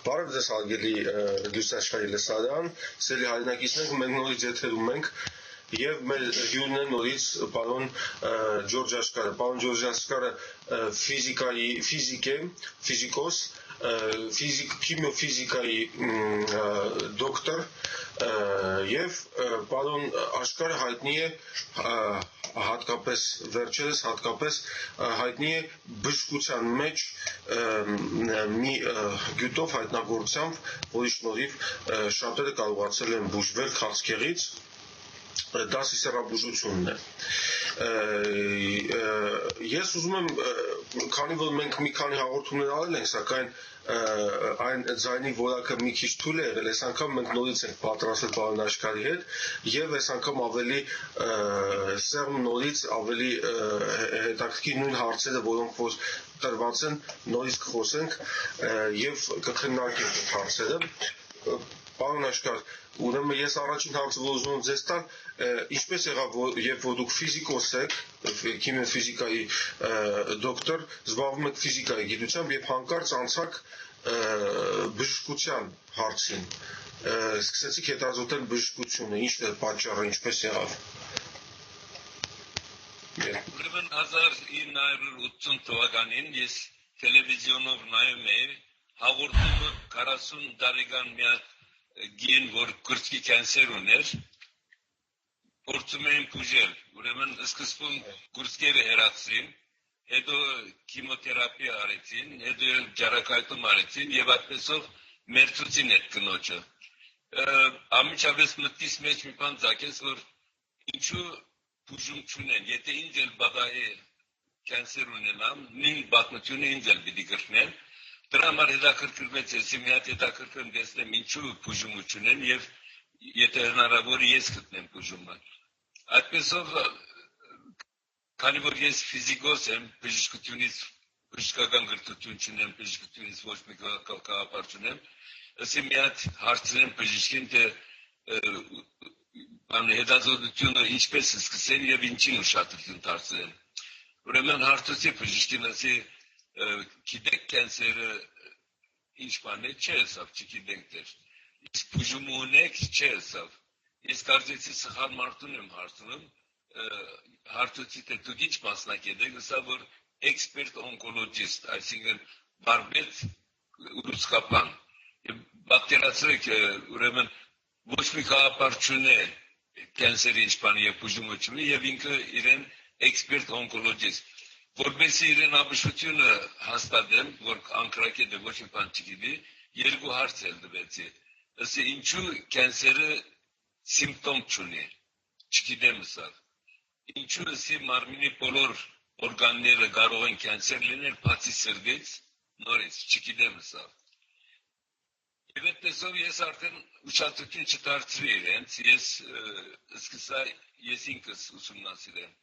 Բարև ձեզ հարգելի լուսաշխարհի լսարան, սիրելի հայրենակիցներ, մենք նորից եթերում ենք եւ մեր հյուրն է նորից պարոն Ջորջ Աշխարհը։ Պարոն Ջորջ Աշխարհը ֆիզիկոս, քիմիոֆիզիկայի դոկտոր եւ պարոն Աշխարհը հայտնի է հատկապես վերջերս հայտնի է բժշկության մեջ մի գյուտով հայտնագործությամբ, որի շնորհիվ շատերը կարողացել են բուժվել քաղցկեղից, դա սիսեռաբուժությունն է։ Ես ուզում եմ, քանի որ մենք մի քանի հաղորդումներ արել ենք, սակայն այն ձայնի որակը մի քիչ թույլ է եղել, այս անգամ մենք նորից ենք պատրաստվել պարոն Աշխարհի հետ եւ այս անգամ ավելի սեղմ նորից ավելի հետաքրքիր նույն հարցերը, որոնք որ տրված են, նորից կխոսենք եւ կքննարկենք այդ հարցերը։ Պարոն Աշխարհ, ուրեմն ես առաջին հարցը որ ուզում եմ ձեզ տալ, ինչպես եղավ, երբ որ դուք ֆիզիկոս եք, քիմիոֆիզիկայի դոկտոր, զբաղվում եք ֆիզիկայի գիտությամբ եւ հանկարծ անցաք բժշկության հարցին, սկսեցիք հետազոտել բժշկությունը, ինչ է պատճառը, ինչպես եղավ։ Ուրեմն 1980 թվականին ես տելևիզիոնով նայում էի հաղորդումը 40 տարեկան մի գին, որ կրծքի կենսեր ուներ, փորձում էին բուժել, ուրեմն սկզբում կուրծքերը հեռացրին, հետո քիմիոթերապիա արեցին, հետո ջարակայթում արեցին եւ այդպեսով մերձեցին այդ կնոջը։ Ամիջապես մտքիս մեջ մի բան ծագեց, որ ինչու բուժում չունեն, եթե ինձ էլ բադայի կենսեր ունենամ, նույն պատմությունը ինձ էլ պիտի կրկնեն, դրա համար հետաքրքրվեց, ես մի հատ հետաքրքրում տեսնեմ ինչու բուժում չունեն եւ եթե հնարավոր ես գտնեմ բուժումը։ Այդպեսով քանի որ ես ֆիզիկոս եմ, բժշկական գրթություն չունեմ, բժշկությունից ոչ մի գաղափար չունեմ, ասի մի հատ հարցրեմ բժշկին, թե հետազոտությունը ինչպես սկսեն եւ ինչին ուշադրություն դարձրեն։ Ուրեմն հարցրեցի բժշկին, ասի գիտեք կենսերը ինչ բան է, չէ ասավ, չգիտենք դեր։ Իսկ բուժում ունեք, չէ ասավ։ Ես կարծեցի սխալ մարդուն եմ հարցնում, հարցրեցի թե դուք ինչ մասնակետ եք, ասա որ էքսպերտ օնկոլոգիստ, այսինքն բարբետ ուրուցկապան։ Բակտերիացրեք, ուրեմն ոչ մի գաղափար չունի կենսերի ինչ բան եւ բուժումը չունի եւ ինքը իրեն էքսպերտ օնկոլոգիստ։ Որպեսզի իրեն ապշությունը հաստատեմ, որ անկրակետ է ոչ մի բան չգիտի, երկու հարց էլ տվեցի։ Ասի ինչու կենսերը սիմպտոմ չունի, չգիտեմ սա։ Ինչու ասի մարմինի բոլոր օրգանները կարող են կենսեր լինել, բացի սրտից, նորից չգիտեմ սա։ Եվ այդպեսով ես արդեն ուշադրություն չդարձրի իրենց, ես սկսա ես ինքս ուսումնասիրեմ։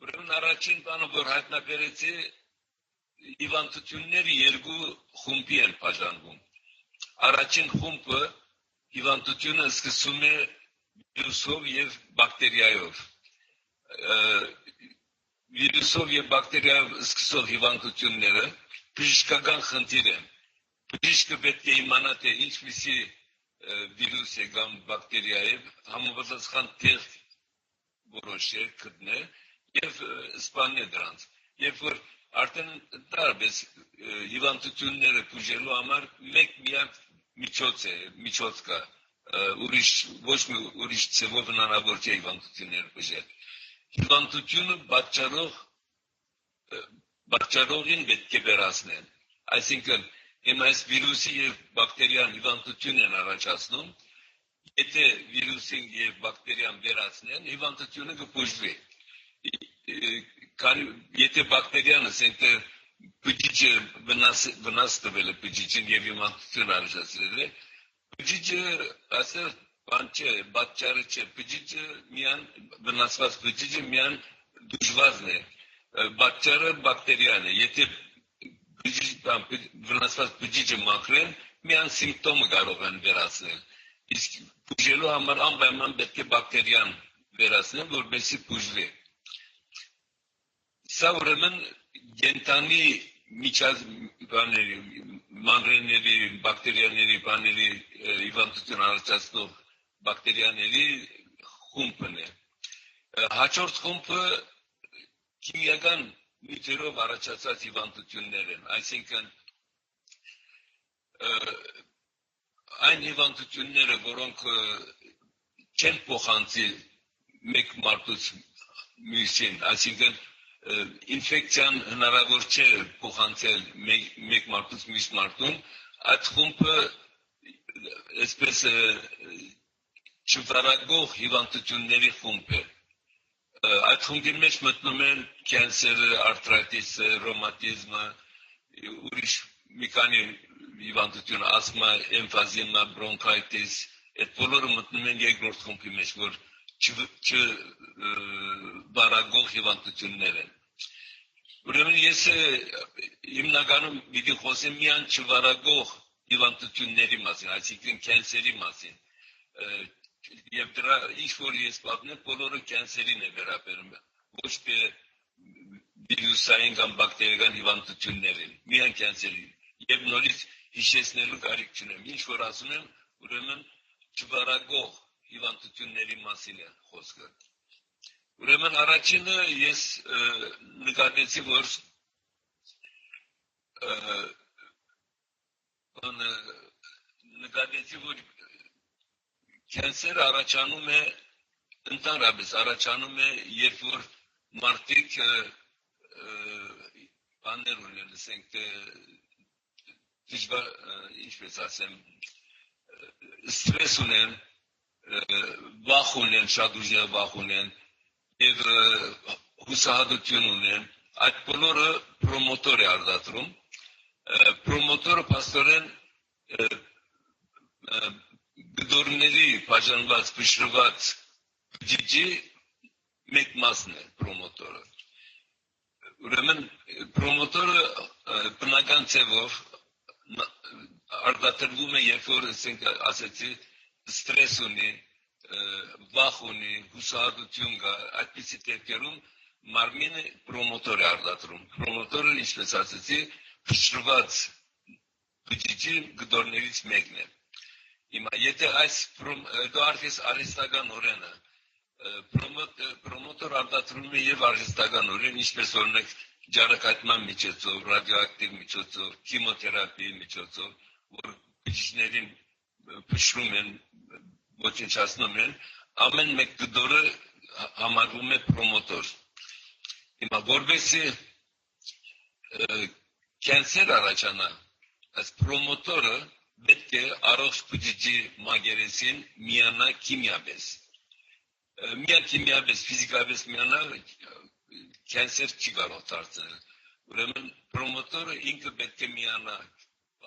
Ուրեմն առաջին բանը, որ հայտնաբերեցի, հիվանդությունների երկու խումբի են բաժանվում։ Առաջին խումբը հիվանդությունը սկսում է վիրուսով եւ բակտերիայով։ Վիրուսով եւ բակտերիայով սկսող հիվանդությունները բժշկական խնդիր են։ Բժիշկը պետք է իմանա, թե ինչպիսի վիրուս է կամ բակտերիա է, համապատասխան տեղ որոշել, գտնել եւ սպանել դրանց։ Երբ որ արդեն տարբեր հիվանդությունները բուժելու համար մեկ միակ միջոց կա, ոչ մի ուրիշ ձևով հնարավոր չէ հիվանդությունները բուժել։ Հիվանդությունը պատճառողին պետք է վերացնել։ Այսինքն, հիմա այս վիրուսի եւ բակտերիան հիվանդություն են առաջացնում, եթե վիրուսին եւ բակտերիան վերացնեն, հիվանդությունը կբուժվի։ Եթե բակտերիան ասենք բջիջը վնաս տվել է բջիջին եւ հիվանդություն առաջացրել է, բջիջը ասել բան չէ, պատճառը չէ, բջիջը միան վնասված բջիջը միան դժվարն է, պատճառը բակտերիան է, եթե վնասված բջիջը մաքրեն, միան սիմպտոմը կարող են վերացնել, իսկ բուժելու համար անպայման պետք է բակտերիան վերացնել, որպեսզի բուժվի։ Սա ուրեմն կենդանի միջած բաների, մանրէների, բակտերիաների, բաների հիվանդություն առաջացնող բակտերիաների խումբն է։ Հաջորդ խումբը քիմիական նյութերով առաջացած հիվանդություններ են, այսինքն այն հիվանդությունները, որոնք չեն փոխանցի մեկ մարդուց մյուսին, այսինքն ինֆեկցիան հնարավոր չէ փոխանցել մեկ մարդուց մյուս մարդուն, այդ խումբը այսպես չվարագող հիվանդությունների խումբ է։ Այդ խումբի մեջ մտնում են կենսերը, արթրիտիսը, ռոմատիզմը, ուրիշ մի քանի հիվանդություն, ասմա, էմֆիզեմա, բրոնքայտիս, այդ բոլորը մտնում են երկրորդ խումբի մեջ, որ չվարագող հիվանդություններ են։ Ուրեմն ես հիմնականում պիտի խոսեմ միայն չվարագող հիվանդությունների մասին, այսինքն կենսերի մասին։ Եվ դրա ինչ որ ես պատմեմ, բոլորը կենսերին է վերաբերում, ոչ թե վիրուսային կամ բակտերիական հիվանդություններին, միայն կենսերին։ Եվ նորից հիշեցնելու կարիք չունեմ, ինչ որ ասում եմ, ուրեմն չվարագող հիվանդությունների մասին է խոսքը։ Ուրեմն առաջինը ես նկատեցի, որ կենսերը առաջանում է, ընդհանրապես առաջանում է, երբ որ մարդիկ բաներ ունեն, ասենք ինչպես ասեմ, ստրես ունեն, վախ ունեն, շատ ուժեղ վախ ունեն եւ հուսահատություն ունեն, այդ բոլորը պրոմոտոր է արտադրում։ Պրոմոտորը փաստորեն գդորների բաժանված, փշրված բջիջի մեկ մասն է պրոմոտորը։ Ուրեմն պրոմոտորը բնական ձևով արտադրվում է, երբ որ ասեցի ստրես ունի, վախ ունի, հուսահատություն կա, այդպիսի դեպքերում մարմինը պրոմոտոր է արտադրում։ Պրոմոտորը, ինչպես ասեցի, փշրված բջիջի գդորներից մեկն է։ Հիմա եթե դու արդես արհեստական օրենը պրոմոտոր արտադրում է եւ արհեստական օրեն, ինչպես օրինակ ջարակայթման միջոցով, ռադիոակտիվ միջոցով, քիմոթերապիայի միջոցով, որ բջիջներին փշրում են, ոչնչացնում են, ամեն մեկ գդորը համարվում է պրոմոտոր։ Հիմա որովհետեւ կենսեր առաջանա, այս պրոմոտորը պետք է առողջ բջիջի մագերեսին միանա քիմիապես։ Միան քիմիապես, ֆիզիկապես միանալ կենսեր չի կարող դարձնել։ Ուրեմն պրոմոտորը ինքը պետք է միանա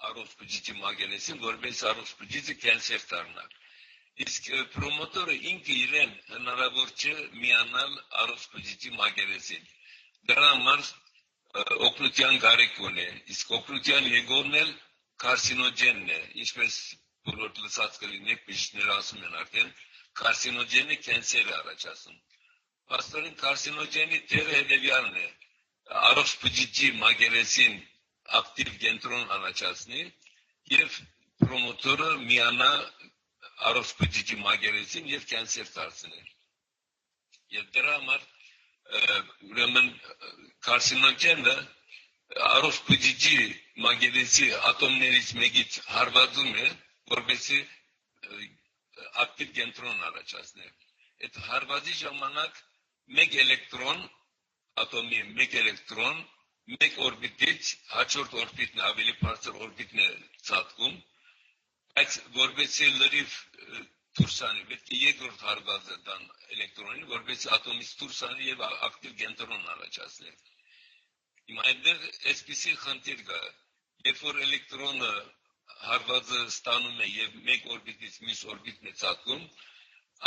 առողջ բջիջի մագերեսին, որպես առողջ բջիջը կենսեր դառնա։ Իսկ պրոմոտորը ինքը իրեն հնարավոր չէ միանալ առողջ բջիջի մագերեսին։ Դրա համար օգնության կարիք ունի, իսկ օգնության եկողն էլ կարսինոգենն է, ինչպես բոլոր լսած կլինեք, բժիշկները ասում են արդեն, կարսինոգենը կենսեր է առաջացնում։ Փաստորեն կարսինոգենի դերը հետևյալն է, առողջ բջիջի մագերեսին ակտիվ կենտրոն առաջացնի եւ պրոմոտորը միանա առողջ բջիջի մագերեսին եւ կենսեր դարձնի։ Եվ դրա համար ուրեմն կարսինոգենը առողջ բջիջի մագերեսի ատոմներից մեկից հարվածում է, որովհետեւ ակտիվ կենտրոն առաջացնի։ Այդ հարվածի ժամանակ մեկ էլեկտրոն, ատոմի մեկ էլեկտրոն, մեկ օրբիտից հաջորդ օրբիտն ավելի բարձր օրբիտն է ցատկում, բայց որովհետեւ լրիվ դուրս անի, պետք է երկրորդ հարվածը տան էլեկտրոնին, որովհետեւ ատոմից դուրս անի եւ ակտիվ կենտրոն առաջացնի։ Հիմա այդտեղ այսպիսի խնդիր կա, երբ որ էլեկտրոնը հարվածը ստանում է եւ մեկ օրբիտից մյուս օրբիտն է ցատկում,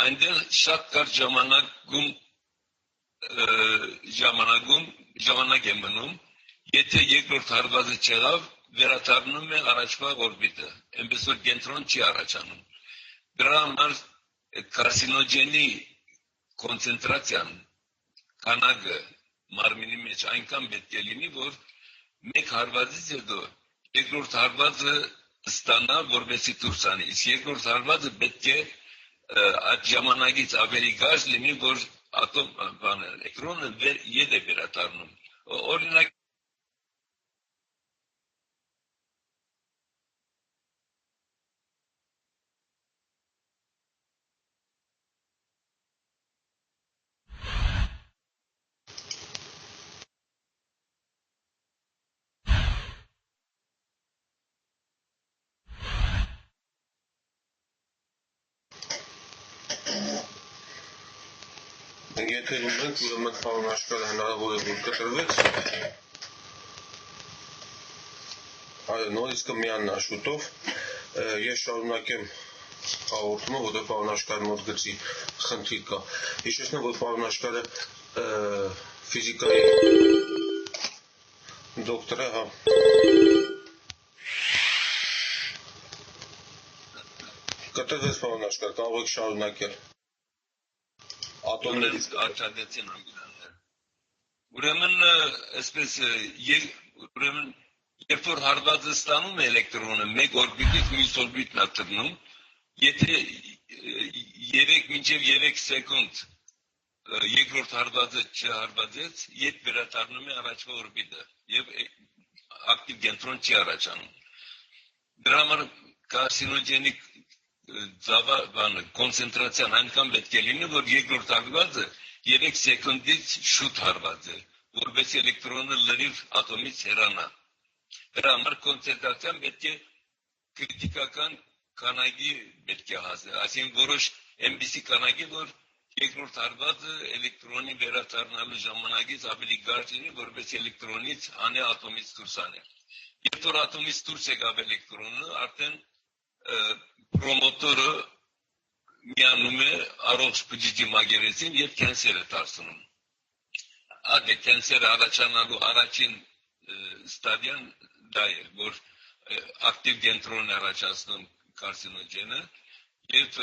այնտեղ շատ կարճ ժամանակ է մնում, եթե երկրորդ հարվածը չեղավ, վերադառնում է առաջվա օրբիտը, այնպես որ կենտրոն չի առաջանում։ Դրա համար կարսինոգենի կոնցենտրացիան քանակը մարմինի մեջ այնքան պետք է լինի, որ մեկ հարվածից հետո երկրորդ հարվածը ստանա, որպեսզի դուրս անի։ Իսկ երկրորդ հարվածը պետք է այդ ժամանակից ավելի կարճ լինի, որ ատոմ էլեկտրոնը ետ է վերադառնում։ Օրինակ Եթե ունենք, ուրեմն պարոն Աշկալը հնարավոր է որ կտրվեց, այո, նորից կմիանա շուտով, ես շարունակեմ հաղորդումը, որտեղ պարոն Աշկալի մոտ գծի խնդիր կա։ Հիշեցնեմ, որ պարոն Աշկալը ֆիզիկայի դոկտոր է, հա։ Կտրվեց պարոն Աշկալ, կարող եք շարունակել։ Ատոմներից արտադրեցին անգլիաները։ Ուրեմն, այսպես, ուրեմն, երբ որ հարվածը ստանում է էլեկտրոնը, մեկ օրբիտից մյուս օրբիտն է տրնում, եթե 3 սեկունդ երկրորդ հարվածը չհարվածեց, ետ վերադառնում է առաջվա օրբիտը եւ ակտիվ կենտրոն չի առաջանում։ Դրա համար կարսինոգենիկ կոնցենտրացիան այնքան պետք է լինի, որ երկրորդ հարվածը 3 սեկունդից շուտ հարվածել, որպես էլեկտրոնը լրիվ ատոմից հեռանա։ Դրա համար կոնցենտրացիան պետք է քրիտիկական քանակի պետք է հասնել, այսինքն որոշ այնպիսի քանակի, որ երկրորդ հարվածը էլեկտրոնի վերադառնալու ժամանակից ավելի կարճ լինի, որպես էլեկտրոնից անե ատոմից դուրս անե։ Երբ որ ատոմից դուրս եկավ էլեկտրոնը, արդեն պրոմոտորը միանում է առողջ բջիջի մակերեսին եւ կենսեր է դարձնում։ Այդ կենսերը առաջանալու առաջին ստադիան դա է, որ ակտիվ կենտրոնն առաջացնում կարսինոգենը եւ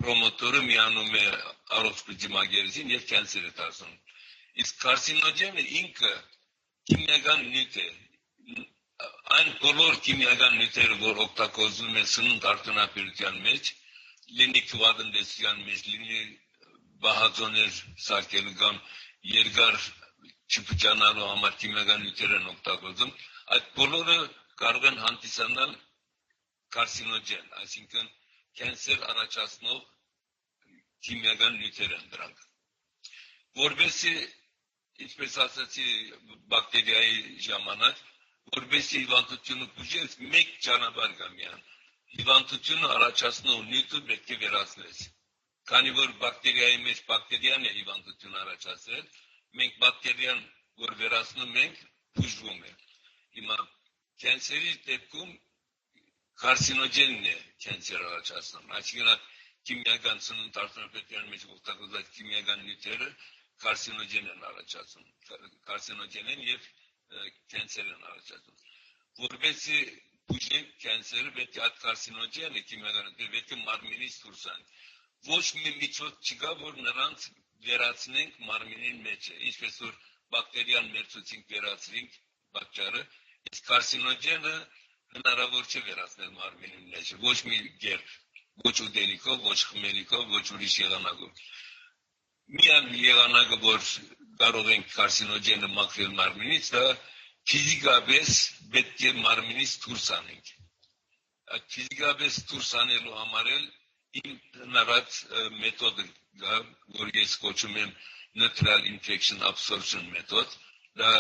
պրոմոտորը միանում է առողջ բջիջի մակերեսին եւ կենսեր է դարձնում։ Իսկ կարսինոգենը ինքը քիմիական նյութ է։ Այն բոլոր քիմիական նյութերը, որ օգտագործվում են սնունդ արտոնապերության մեջ, լինի քվադնդեսության մեջ, լինի բահածոներ սարքելու կամ երկար չփճանալու համար քիմիական նյութեր են օգտագործում, այդ բոլորը կարող են հանդիսանալ կարսինոգեն, այսինքն կենսեր առաջացնող քիմիական նյութեր են դրանք։ Որպեսզի, ինչպես ասացի բակտերիայի ժամանակ, որպեսզի հիվանդությունը բուժես, մեկ ճանապարհ կա միայն։ Հիվանդությունը առաջացնող նյութը պետք է վերացնես։ Քանի որ բակտերիայի մեջ բակտերիան է հիվանդություն առաջացրել, մենք բակտերիան, որ վերացնում ենք, բուժվում է։ Հիմա կենսերի դեպքում կարսինոգենն է կենսեր առաջացնում։ Այսինքն քիմիական սնունդ արտոնապետության մեջ օգտագործած քիմիական նյութերը կարսինոգեն են առաջացնում։ Կարսինոգեն են եւ կենսեր են առաջացնում։ Որպեսզի բուժենք կենսերը, պետք է այդ կարսինոգենը քիմիական պետք է մարմինից դուրս անենք։ Ոչ մի միջոց չկա, որ նրանց վերացնենք մարմինի մեջ, ինչպես որ բակտերիան մերձուցինք վերացրինք բակտերիա, իսկ կարսինոգենը հնարավոր չէ վերացնել մարմինի մեջ, ոչ մի կերպ, ոչ ուտելիքով, ոչ խմելիքով, ոչ ուրիշ եղանակով։ Միան եղանակը, որ կարող ենք կարսինոգենը մաքրել մարմինից, դա ֆիզիկապես պետք է մարմինից դուրս անենք։ Այդ ֆիզիկապես դուրս անելու համար էլ հնարած մեթոդը կա, որ ես կոչում եմ neutral infection absorption մեթոդ, դա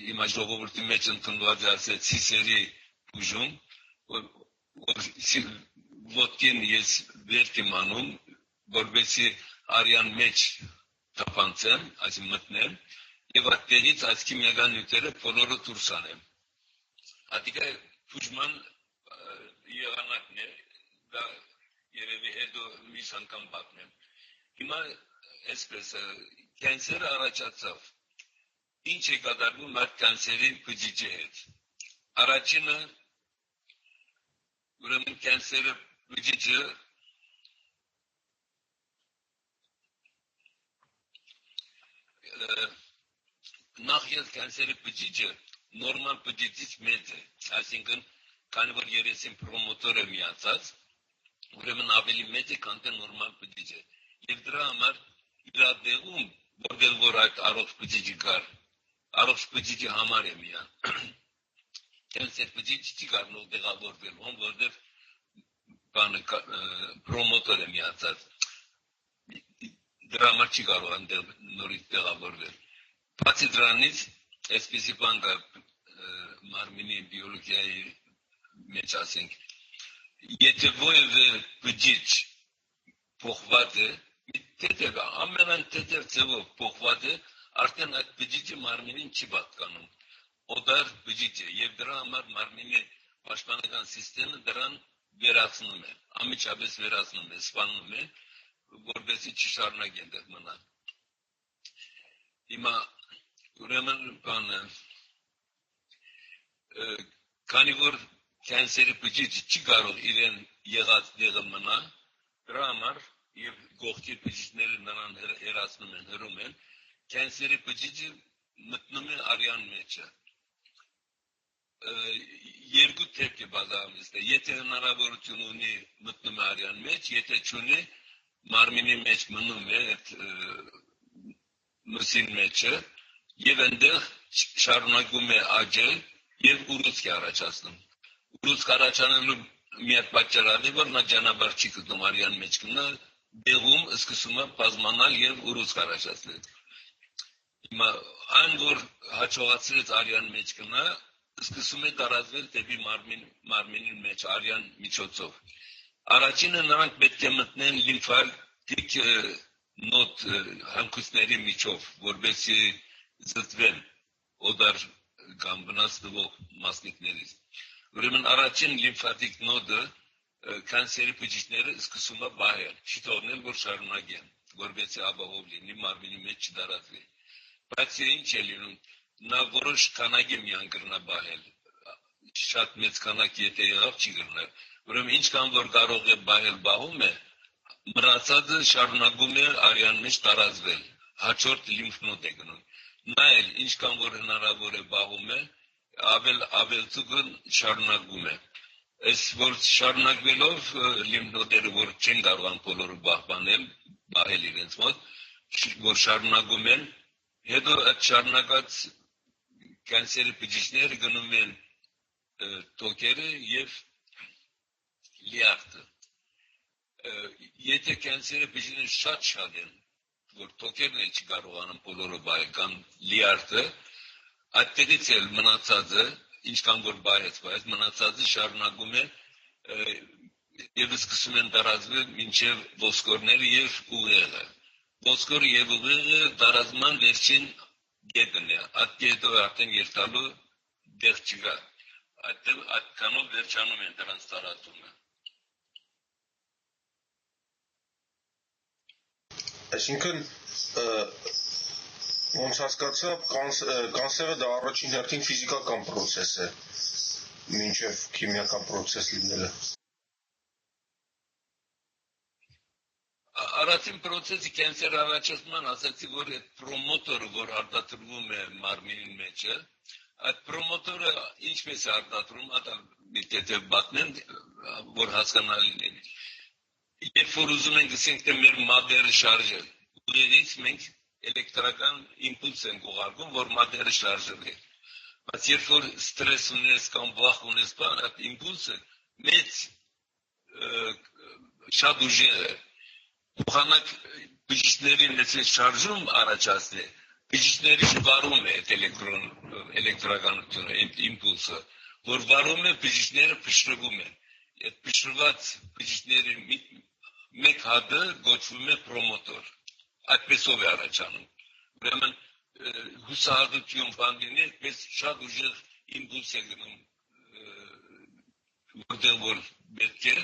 հիմա ժողովրդի մեջ ընդունված է ասել սիսերի բուժում, որ ոտքին ես վերք եմ անում, որպեսզի արյան մեջ թափանցեմ, այսինքն մտնեմ, եւ այդտեղից այս քիմիական նյութերը բոլորը դուրս անեմ։ Ադիկա բուժման եղանակն է, դա երևի հետո մի անգամ պատմեմ։ Հիմա այսպես կենսերը առաջացավ։ Ինչ է կատարվում այդ կենսերի բջիջի հետ։ Առաջինը ուրեմն կենսերը բջիջը նախ ես կենսերի բջիջը նորմալ բջիջից մեծ է, այսինքն քանի որ 30 պրոմոտորը միացած, ուրեմն ավելի մեծ է, քան թե նորմալ բջիջը։ Եվ դրա համար իր դեղում, որտեղ որ այդ առողջ բջիջը կար, առողջ բջիջի համար է միան։ Կենսեր բջիջը չի կարող դեղավորվել, որտեղ բանը պրոմոտորը միացած։ Դրա համար չի կարող այնտեղ նորից դեղավորվել։ Բացի դրանից, այսպիսի բան կա մարմինի բիոլոգիայի մեջ ասենք, եթե որևէ բջիջ փոխված է, թեթև ամենայն թեթև ձևով փոխված է, արդեն այդ բջիջը մարմինին չի պատկանում։ Օդար բջիջ է, եւ դրա համար մարմինի պաշտպանական համակարգը դրան վերացնում է, ամիջապես վերացնում է, սպանում է, որպեսզի չշարունակի այնտեղ մնալ։ Հիմա ուրեմն բանը քանի որ կենսերի բջիջը չի կարող իրեն եղած դեղը մնալ, դրա համար եւ գողքի բջիջները նրան հեռացնում են, հրում են, կենսերի բջիջը մտնում է արյան մեջը։ Երկու թեփք է բազմիցս, եթե հնարավորություն ունի մտնում է արյան մեջ, եթե չունի մարմինի մեջ մնում է այդ մսին մեջը եւ այնտեղ շարունակում է աճել եւ ուռուցք է առաջացնում։ Ուռուցք առաջանալու միակ պատճառը որ նա ճանապարհ չի գտնում արյան մեջ գնա, դեղում սկսում է բազմանալ եւ ուռուցք առաջացնել։ Հիմա այն որ հաջողացրեց արյան մեջ գնա, սկսում է տարածվել դեպի մարմինի մեջ արյան միջոցով։ Առաջինը նրանք պետք է մտնեն լիմֆատիկ նոդ հանգույցների միջով, որպեսզի զտվեն օդար կամ վնասվող մասնիկներից։ Ուրեմն առաջին լիմֆատիկ նոդը կենսերի բջիջները սկսում է բահել, չի թողնել որ շարունակեն, որպեսզի ապահով լինի մարմինի մեջ չդարածվի։ Բայց ինչ է լինում, նա որոշ քանակի միան կրնա բահել, շատ մեծ քանակի եթե եղավ չի կրնա։ Ուրեմն ինչքան որ կարող է բահել բահում է, մնացածը շարունակում է արյան մեջ տարածվել, հաջորդ լիմֆնոդ է գնում։ Նա էլ ինչքան որ հնարավոր է բահում է, ավելցուկը շարունակում է։ Այս որ շարունակվելով լիմֆնոդները որ չեն կարող բոլորը պահպանել, բահել իրենց մոտ, որ շարունակում են, հետո այդ շարունակած կենսերի բջիջները գնում են տոկերը եւ լիարդը։ Եթե կենսերի բջիջները շատ են, որ տոկերն էլ չի կարողանում բոլորը բայել կամ լիարդը, այդտեղից էլ մնացածը, ինչքան որ բայեց, մնացածը շարունակում է եւ սկսում են տարածվել մինչև ոսկորները եւ ուղեղը։ Ոսկորը եւ ուղեղը տարածման վերջին կետն է, այդ կետը արդեն երթալու դեղ չկա։ Այդքանով վերջանում են դրանց տարածումը։ Այսինքն ոնց հասկացա, կանսերը դա առաջին հերթին ֆիզիկական պրոցես է, մինչև քիմիական պրոցես լինելը։ Առաջին պրոցեսի կենսեր առաջացման ասացի, որ այդ պրոմոտորը, որ արտադրվում է մարմինի մեջը, այդ պրոմոտորը ինչպես է արտադրում, եթե բացնեն, որ հասկանալի լինի։ Երբ որ ուզում ենք ասենք թե մեր մադերը շարժել, ուղեղից մենք էլեկտրական իմպուլս ենք ուղարկում, որ մադերը շարժվի։ Բայց երբ որ ստրես ունես կամ վախ ունես, այդ իմպուլսը մեծ շատ ուժեղ է։ Փոխանակ բջիջների մեծ շարժում առաջացնի, բջիջների վարում է էլեկտրականությունը, իմպուլսը, որ վարում է բջիջները փշրվում են։ Այդ փշրված բջիջների մեկ հատը գոչվում է պրոմոտոր։ Այդպեսով է առաջանում։ Ուրեմն հուսահատություն բանդինի այդպես շատ ուժեղ իմպուլս է գնում, որտեղ որ պետք է,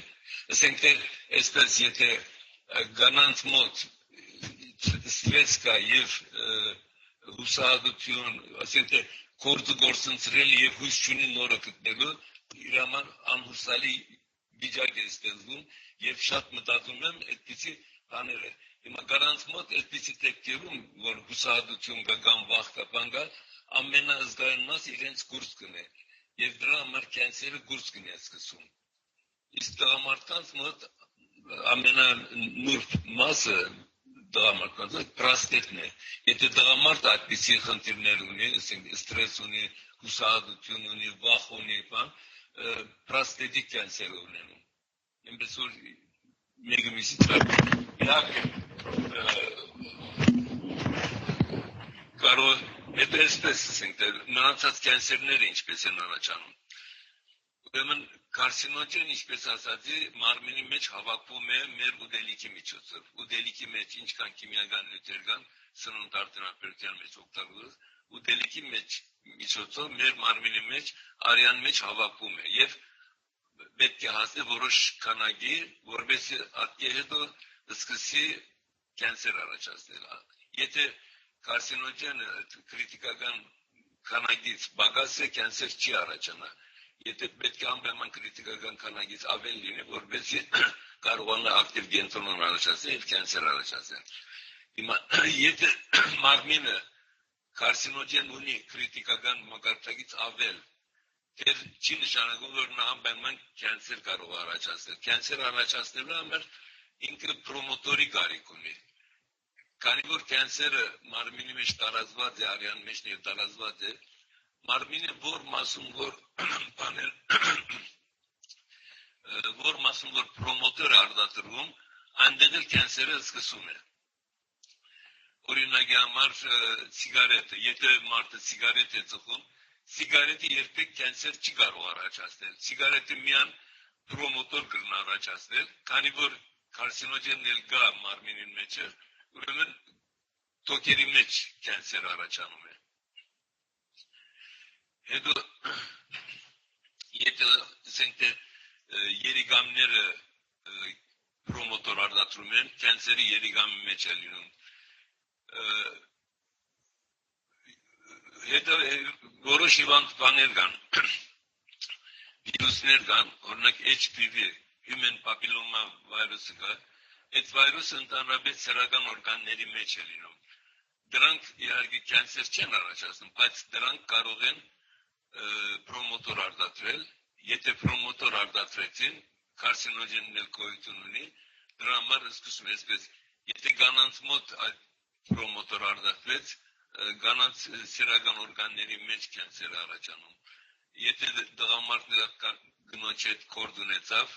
ասենք թե այսպես եթե կանանց մոտ ստրես կա եւ հուսահատություն, ասենք թե գործը գործընտրել եւ հույս չունի նորը գտնելու, իր համար անհուսալի վիճակ է ստեղծվում եւ շատ մտածում եմ այդպիսի բաները։ Հիմա կանանց մոտ այդպիսի դեպքերում, որ հուսահատություն կա կամ վախ կա, բան կա, ամենազգային մասը իրենց գուրս կնե եւ դրա համար կենսերը գուրս կնե սկսում իսկ տղամարդկանց մոտ ամենանուրբ մասը տղամարդկանց պրաստետն է եթե տղամարդը այդպիսի խնդիրներ ունի ստրես ունի հուսահատություն ունի վախ ունի բան պրաստետիկ կենսեր ունենում այնպես որ մեկը մյուսից իհարկե կարող է այսպես ասենք մնացած կենսերները ինչպես են առաջանում ուրեմն կարսինոջեն ինչպես ասացի մարմինի մեջ հավաքվում է մեր ուտելիքի միջոցով ուտելիքի մեջ ինչքան քիմիական նյութեր կան սնունդ արտոնագրության մեջ օգտագործված ուտելիքի մեջ միջոցով մեր մարմինի մեջ արյան մեջ հավաքվում է եւ պետք է հասնի որոշ քանակի որովհետեւ ատկե հետո սկսի կենսեր առաջացնել եթե կարսինոջենը քրիտիկական քանակից բագաս է կենսեր չի առաջանա եթե պետք է անպայման քրիտիկական քանակից ավել լինի որովհետեւ կարողանա ակտիվ կենտրոններ առաջացնել եւ կենսեր առաջացնել հիմա եթե մարմինը կարսինոջեն ունի քրիտիկական մակարդակից ավել դեռ չի նշանակում որ նա անպայման կենսեր կարող է առաջացնել կենսեր առաջացնելու համար ինքը պրոմոտորի կարիք ունի քանի որ կենսերը մարմինի մեջ տարածված է արյան մեջ եւ տարածված է մարմինը որ մասում որ պրոմոտոր արտադրում այնտեղ էլ կենսերը սկսում է օրինակի համար սիգարետը եթե մարդը սիգարետ է ծխում սիգարետը երբեք կենսեր չի կարող առաջացնել սիգարետը միան պրոմոտոր կրն առաջացնել քանի որ կարսինոջենն էլ կա մարմինի մեջ ուրեմն տոկերի մեջ կենսեր առաջանում է հետո եթե ասենք երիգամները պրոմոտոր արտադրում են կենսերի երիգամի մեջ է լինում հետո որոշ բաներ կան վիրուսներ կան օրինակ HPV human papilloma վիրուսը կա այդ վիրուսը ընդհանրապես սեռական օրգանների մեջ է լինում դրանք իհարկե կենսեր չեն առաջացնում բայց դրանք կարող են պրոմոտոր արտադրել եթե պրոմոտոր արտադրեցին կարսինոջենն էլ գոյություն ունի դրա համար սկսում է այսպես եթե կանանց մոտ այդ պրոմոտոր արտադրեց կանանց սեռական օրգանների մեջ կենսեր առաջանում եթե տղամարդն գնոջ հետ կորդ ունեցավ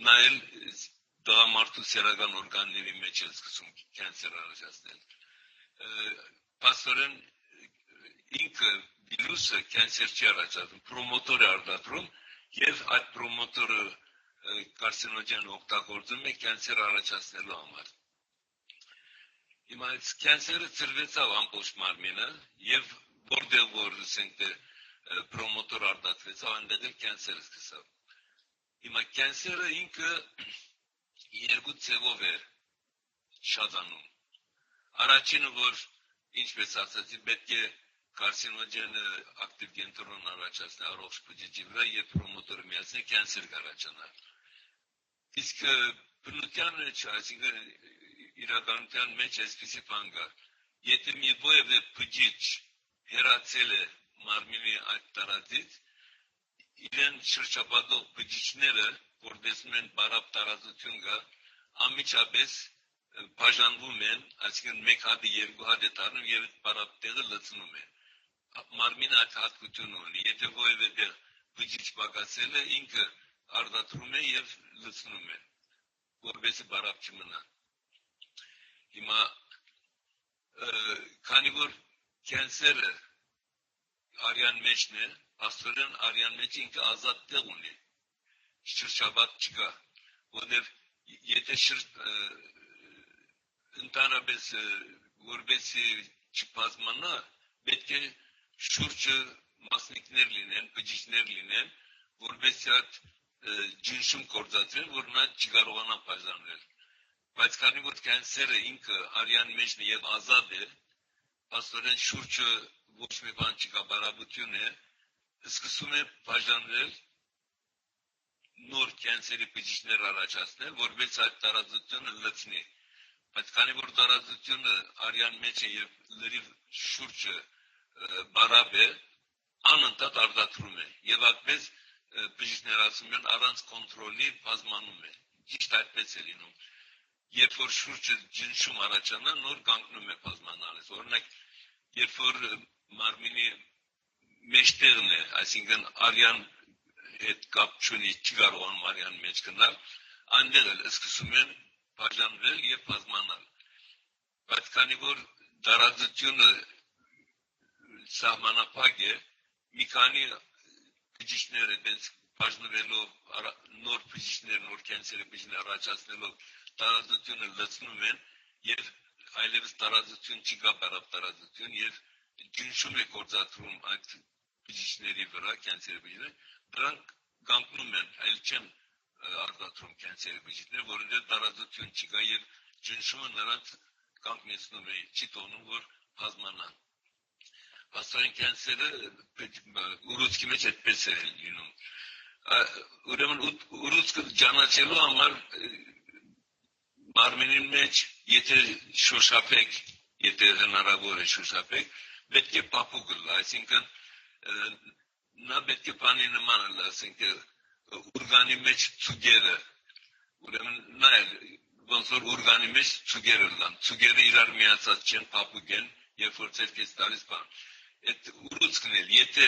նա էլ տղամարդու սեռական օրգանների մեջ է սկսում կենսեր առաջացնել փաստորեն ինքը վիրուսը կենսեր չի առաջացնում պրոմոտոր է արտադրում եւ այդ պրոմոտորը կարսինոջեն օգտագործում է կենսեր առաջացնելու համար հիմա այս կենսերը ծրվեցավ ամբողջ մարմինը եւ որտեղ որ ասենք պրոմոտոր արտադրեցավ այնտեղ կենսեր սկսավ հիմա կենսերը ինքը երկու ձևով է շատանում առաջինը որ ինչպես ասացի պետք է կարսինոջենը ակտիվ կենտրոն առաջացնի առողջ բջիջի վրա եւ պրոմոտորը միացնի կենսեր կառաջանա իսկ բնության մեջ այսինքն իրականության մեջ այսպիսի բան կա եթե մի որևէ բջիջ հեռացել է մարմինի այդ տարածից իրեն շրջապատող բջիջները որտեսում են բարապ տարածություն կա անմիջապես բաժանվում են այսինքն մեկ հատը երկու հատ է դառնում եւ այդ բարապ տեղը լցնում է մարմինը այդ հատկությունը ունի եթե որևէ տեղ բջիջ պակասել է ինքը արտադրում է եւ լցնում է որովհետեւ բարապ չմնա հիմա քանի որ կենսերը արյան մեջն է աստորեն արյան մեջ ինքը ազատ տեղ ունի շրջապատ չկա որովհետեւ եթե ընդհանրապես որովհետեւ չբազմանա պետք է շուրջը մասնիկներ լինեն բջիջներ լինեն որովհետեւ այդ ջնշում կործածվեն որ նա չկարողանա բաժանվել բայց քանի որ կենսերը ինքը արյան մեջն է եւ ազատ է աստորեն շուրջը ոչ մի բան չկա բարաբություն է սկսում է բաժանվել նոր կենսերի բջիջներ առաջացնել որովհետեւ այդ տարածությունը լցնի բայց քանի որ տարածությունը արյան մեջ է եւ լրիվ շուրջը բարաբե անընդհատ արտադրում է եւ այդպես բժիշկները ասում են առանց կոնտրոլի բազմանում է ճիշտ այդպես է լինում երբ որ շուրջը ջնշում առաջանա նոր կանգնում է բազմանալը օրինակ երբ որ մարմինի մեջտեղն է այսինքն արյան հետ կապ չունի չի կարողանում արյան մեջ գնալ այնտեղ էլ սկսում են բաժանվել եւ բազմանալ բայց քանի որ տարածությունը սահմանափակ է մի քանի բժիշկներ այդպես բաժնվելով նոր բժիշկներ նոր կենսերի բժիշկներ առաջացնելով տարածությունը լցնում են եւ այլևս տարածություն չի գա բարապ տարածություն եւ ջնշում է գործադրում այդ բժիշկների վրա կենսերի բժիշկներ դրանք կանգնում են այլ չեն արտադրում կենսերի բժիշկներ որովհետեւ տարածություն չի գա եւ ջնշումը նրանց կանգնեցնում է չի թողնում որ բազմանան Աստորեն կենսերը ուռուցքի մեջ այդպես է լինում ուրեմն ուռուցքը ճանաչելու համար մարմինի մեջ եթե շոշափեք եթե հնարավոր է շոշափեք պետք է փափուկ գլա այսինքն նա պետք է բանի նման լա այսինքն ուրգանի մեջ ցուգերը ուրեմն նա ոնց որ ուրգանի մեջ ցուգերը լան ցուգերը իրար միացած չեն փափուկ են երբ որ ցերկես տալիս բան այդ ուռուցքն էլ եթե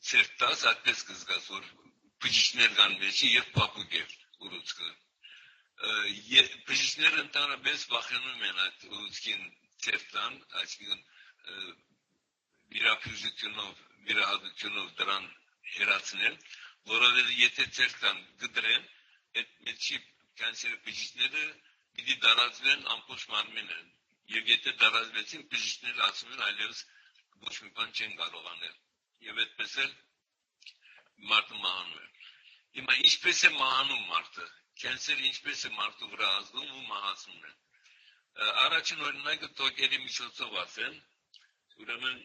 ցերտած այդպես կզգաս որ բժիշկներ կան մեջի եւ փափուկ է ուռուցքը բժիշկները ընդհանրապես վախենում են այդ ուռուցքին ցերտան այսինքն վիրահատությունով դրան հերացնել որովհետեւ եթե ցերտան գդրեն այդ մեջի կենսերի բժիշկները պիտի դարածվեն ամբողջ մարմինը Եվ եթե դարազվեցին բժիշկները ասում են այլևս ոչ մի բան չեն կարող անել եւ այդպես էլ մարդը մահանում է հիմա ինչպես է մահանում մարդը կենսերը ինչպես է մարդու վրա ազդում ու մահացնում են առաջին օրինակը տոկերի միջոցով ասեն ուրեմն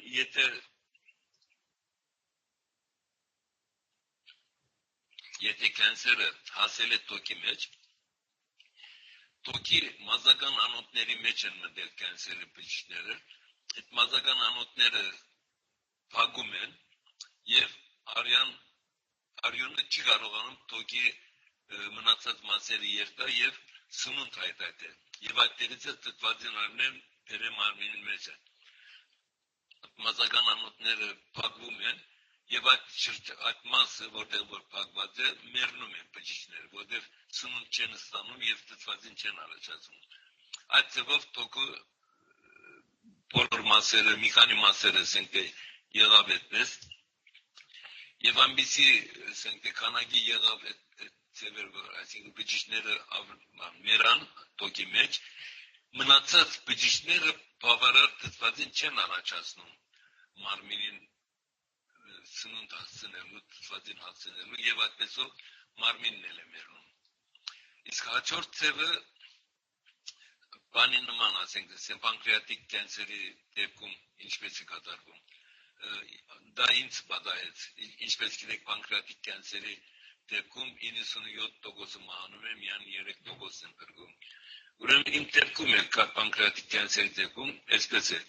եթե կենսերը հասել է տոկի մեջ Տոկի մազական անոթների մեջ են մտել կենսերի բժիշկները, այդ մազական անոթները փակում են եւ արյունը չի կարողանում տոկի մնացած մասերը երթալ եւ սնունդ հայտնել։ Եվ այդտեղից է թթվածին արմեն բերե մարմինի մեջ է։ Մազական անոթները փակվում են եւ այդ մասը որտեղ որ փակված է մեռնում են բժիշկները, որտեղ սնունդ չեն ստանում եւ թթվածին չեն առաջացնում։ Այդ ձևով տոկը բոլոր մասերը, մի քանի մասերը ասենք եղավ այդպես եւ ամբիսի ասենք քանակի եղավ այդ ձևեր, այսինքն բժիշկները մեռան տոկի մեջ, մնացած բժիշկները բավարար թթվածին չեն առաջացնում մարմինին սնունդ հասցնելու, թթվածին հասցնելու եւ այդպեսով մարմինն էլ է մեռնում։ Իսկ հաջորդ ձևը բանի նման, ասենք, պանկրեատիկ կենսերի դեպքում ինչպես է կատարվում։ Դա ինձ պատահեց, ինչպես գիտեք, պանկրեատիկ կենսերի դեպքում 97% մահանում է, միայն 3% են փրկում։ Ուրեմն իմ դեպքում է պանկրեատիկ կենսերի դեպքում այսպես է։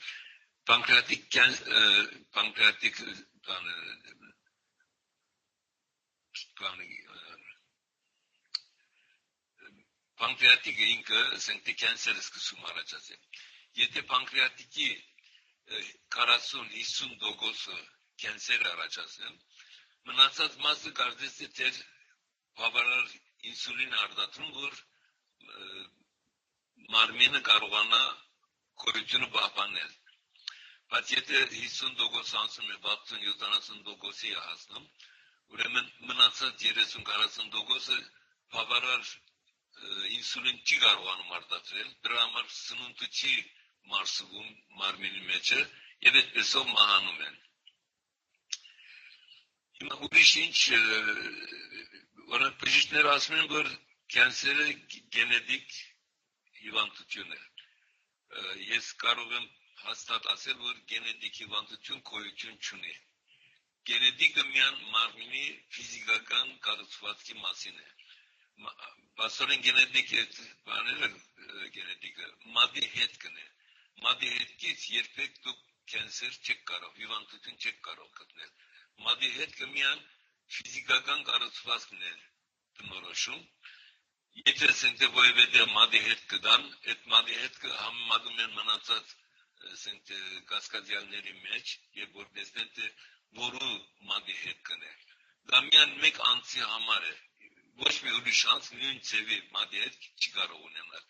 Պանկրեատիկը ինքը ասենք կենսեր է սկսում առաջացնել։ Եթե պանկրեատիկի 40-50% կենսեր առաջացնեն, մնացած մասը կարծես թե բավարար ինսուլին արտադրում, որ մարմինը կարողանա գոյությունը պահպանել։ Բայց եթե 50% անցնում է 60-70%-ի հասնում, ուրեմն մնացած 30-40%-ը բավարար ինսուլին չի կարողանում արտադրել, դրա համար սնունդը չի մարսվում մարմինի մեջը եւ այդպեսով մահանում են։ Հիմա ուրիշ ինչ օրինակ բժիշկները ասում են, որ կենսերը գենետիկ հիվանդություն է։ Ես կարող եմ հաստատ ասել, որ գենետիկ հիվանդություն գոյություն չունի։ Գենետիկը միայն մարմինի ֆիզիկական կառուցվածքի մասին է։ Բացորեն գենետիկ է, բաները գենետիկը մադի հետ կնե։ Մադի հետքից երբեք դուք կենսեր չեք կարող, հիվանդություն չեք կարող գտնել։ Մադի հետ կմիան ֆիզիկական կառուցվածքն է բնորոշում։ Եթե ասենք որևէ մադի հետ կգան, այդ մադի հետ համեմատում են մնացած ասենք կասկադյալների մեջ եւ որտեսն թե որու մադի հետ կներ։ Դա միան մեկ անձի համար է։ Ոչ մի ուրիշ անձ նույն ձևի մադի հետ չի կարող ունենալ։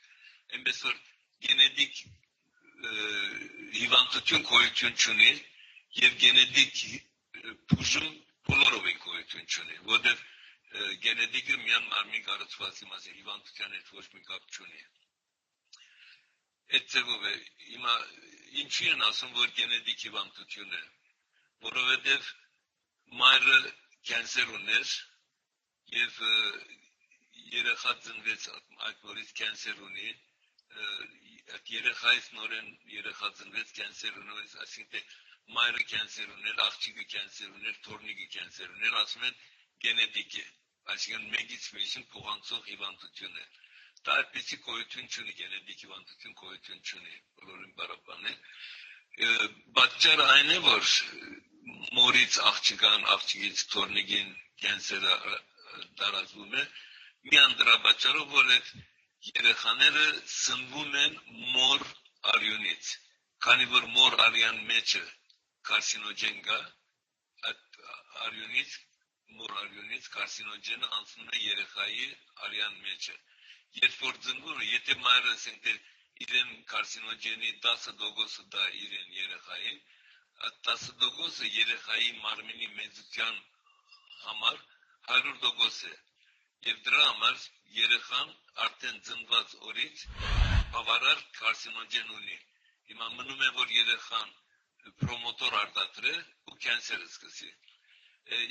Այնպես որ գենետիկ հիվանդություն գոյություն չունի եւ գենետիկ բուժում բոլորով են գոյություն չունի, որտեղ գենետիկը միան մարմնի կառուցվածքի մասին հիվանդության հետ ոչ մի կապ չունի։ Այդ ձևով է հիմա ինչի են ասում որ գենետիկ հիվանդություն է, որովհետեւ մայրը կենսեր ուներ եւ երեխա ծնվեց այդ նորից կենսեր ունի, երեխայից նորեն երեխա ծնվեց կենսեր ունի, այսինքն մայրը կենսեր ուներ, աղջիկը կենսեր ուներ, թորնիկը կենսեր ուներ, ասում են գենետիկ է, այսինքն մեկից մյուսին փոխանցող հիվանդություն է։ Դա այդպեսի գոյություն չունի, գենետիկ հիվանդություն գոյություն չունի, բոլորին բարաբան է։ Պատճառը այն է, որ մորից աղջկան, աղջիկից թորնիկին կենսերը տարածվում է, միան դրա պատճառով, որ այդ երեխաները սնվում են մոր արյունից, քանի որ մոր արյան մեջը կարսինոգեն կա, այդ արյունից, մոր արյունից կարսինոգենը անցնում է երեխայի արյան մեջը։ Երբ որ ծնվում է, եթե մայրը ասենք իրեն կարսինոգենի 10% դա իրեն երեխային, 10% երեխայի մարմնի մեծության համար 100% է։ Եվ դրա համար երեխան արդեն ծնված օրից բավարար կարսինոգեն ունի։ Հիմա մնում է որ երեխան պրոմոտոր արտադրե ու կենսեր սկսի։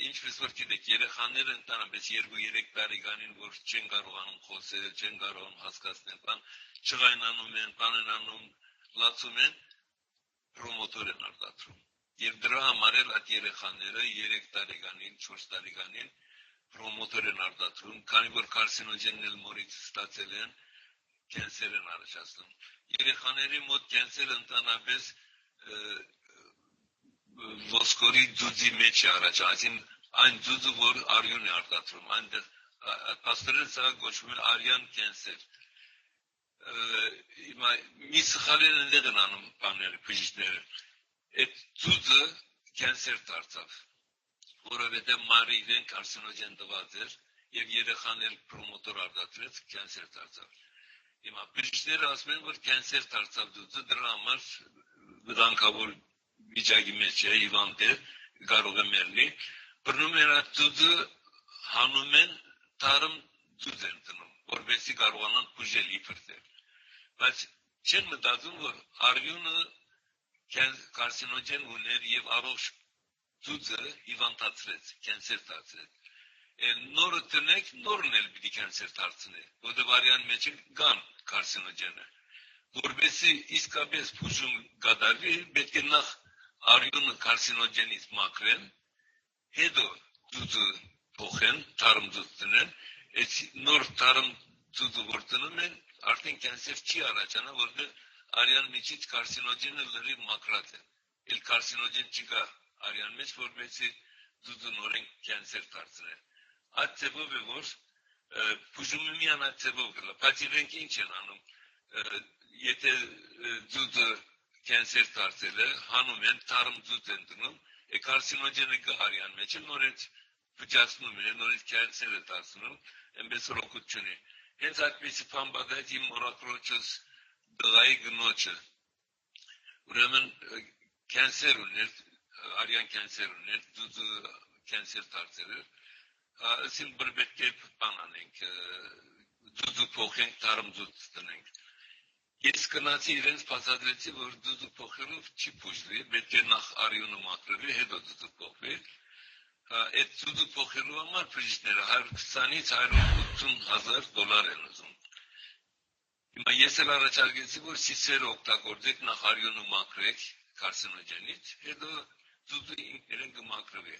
Ինչպես որ գիտեք, երեխաները ընդհանրապես 2-3 տարեկանին որ չեն կարողանում խոսել, չեն կարողանում հասկացնել, բան չղայնանում են, բան են անում, լացում են, պրոմոտոր են արտադրում։ Եվ դրա համար էլ այդ երեխաները 3 տարեկանին, 4 տարեկանին պրոմոտոր են արտադրում, քանի որ կարսինոգենն մորից ստացել են, կենսեր են առաջացնում։ Երեխաների մոտ կենսերը ընդհանրապես ոսկորի ձուծի մեջ է առաջացին, այն ձուծը, որ արյուն է արտադրում, այնտեղ աստորեն սա գոչվում է արյան կենսեր։ Մի սխալել ընդեղ են անում բաները, բժիշկները։ Այդ ձուծը կենսեր դարձավ, որովհետև մայրը իրեն կարսինոգեն տված էր եւ երեխան էլ պրոմոտոր արտադրեց, կենսեր դարձավ։ Հիմա բժիշկները ասում են, որ կենսեր դարձավ ձուծը, դրա համար վտանգավոր վիճակի մեջ է, հիվանդ է, կարող է մեռնի, բռնում են այդ ձուծը, հանում են, թարմ ձուծ են տնում, որպեսզի կարողանան բուժել իբրտել։ Բայց չեն մտածում, որ արյունը կարսինոգեն ուներ եւ առողջ ձուծը հիվանդացրեց, կենսեր դարձրեց։ Նորը տնեք, նորն էլ պիտի կենսեր դարձնի, որտեղ արյան մեջ կան կարսինոգենը։ Որպեսզի իսկապես բուժում կատարվի, պետք է նախ արյունը կարսինոգենից մաքրեն, հետո ձուծը փոխեն, թարմ ձուծ տնեն, այդ նոր թարմ ձուծը որ տնում են, արդեն կենսեր չի առաջանա, որտեղ արյան միջից կարսինոգենը լրիվ մաքրած է։ Էլ կարսինոգեն չկա արյան մեջ, որպեսզի ձուծը նորեն կենսեր դարձնեն։ Այդ ձևով է, որ բուժումը միան այդ ձևով կլա, բայց իրենք ինչ են անում, եթե ձուծը կենսեր դարձել է, հանում են, թարմ ձուծ են դնում, կարսինոգենը կա արյան մեջ, նորից փճացնում է, նորից կենսեր է դարձնում, այնպես որ օգուտ չունի։ Հենց այդպիսի բան պատահեց իմ մորաքրոջս դղայի գնոջը։ Ուրեմն կենսեր ուներ, արյան կենսեր ուներ, ձուծը կենսեր դարձել էր, ասին պետք է բան անենք, ձուծը փոխենք, թարմ ձուծ տնենք։ Ես գնացի իրենց բացատրեցի, որ ձուծը փոխելով չի բուժվի, պետք է նախ արյունը մաքրվի, հետո ձուծը փոխվի։ Այդ ձուծը փոխելու համար բժիշկները 120-ից 180 հազար դոլար են ուզում։ Հիմա ես էլ առաջարկեցի, որ սիսերը օգտագործեք, նախ արյունը մաքրեք կարսինոգենից, հետո ձուծը ինքներեն կմաքրվի։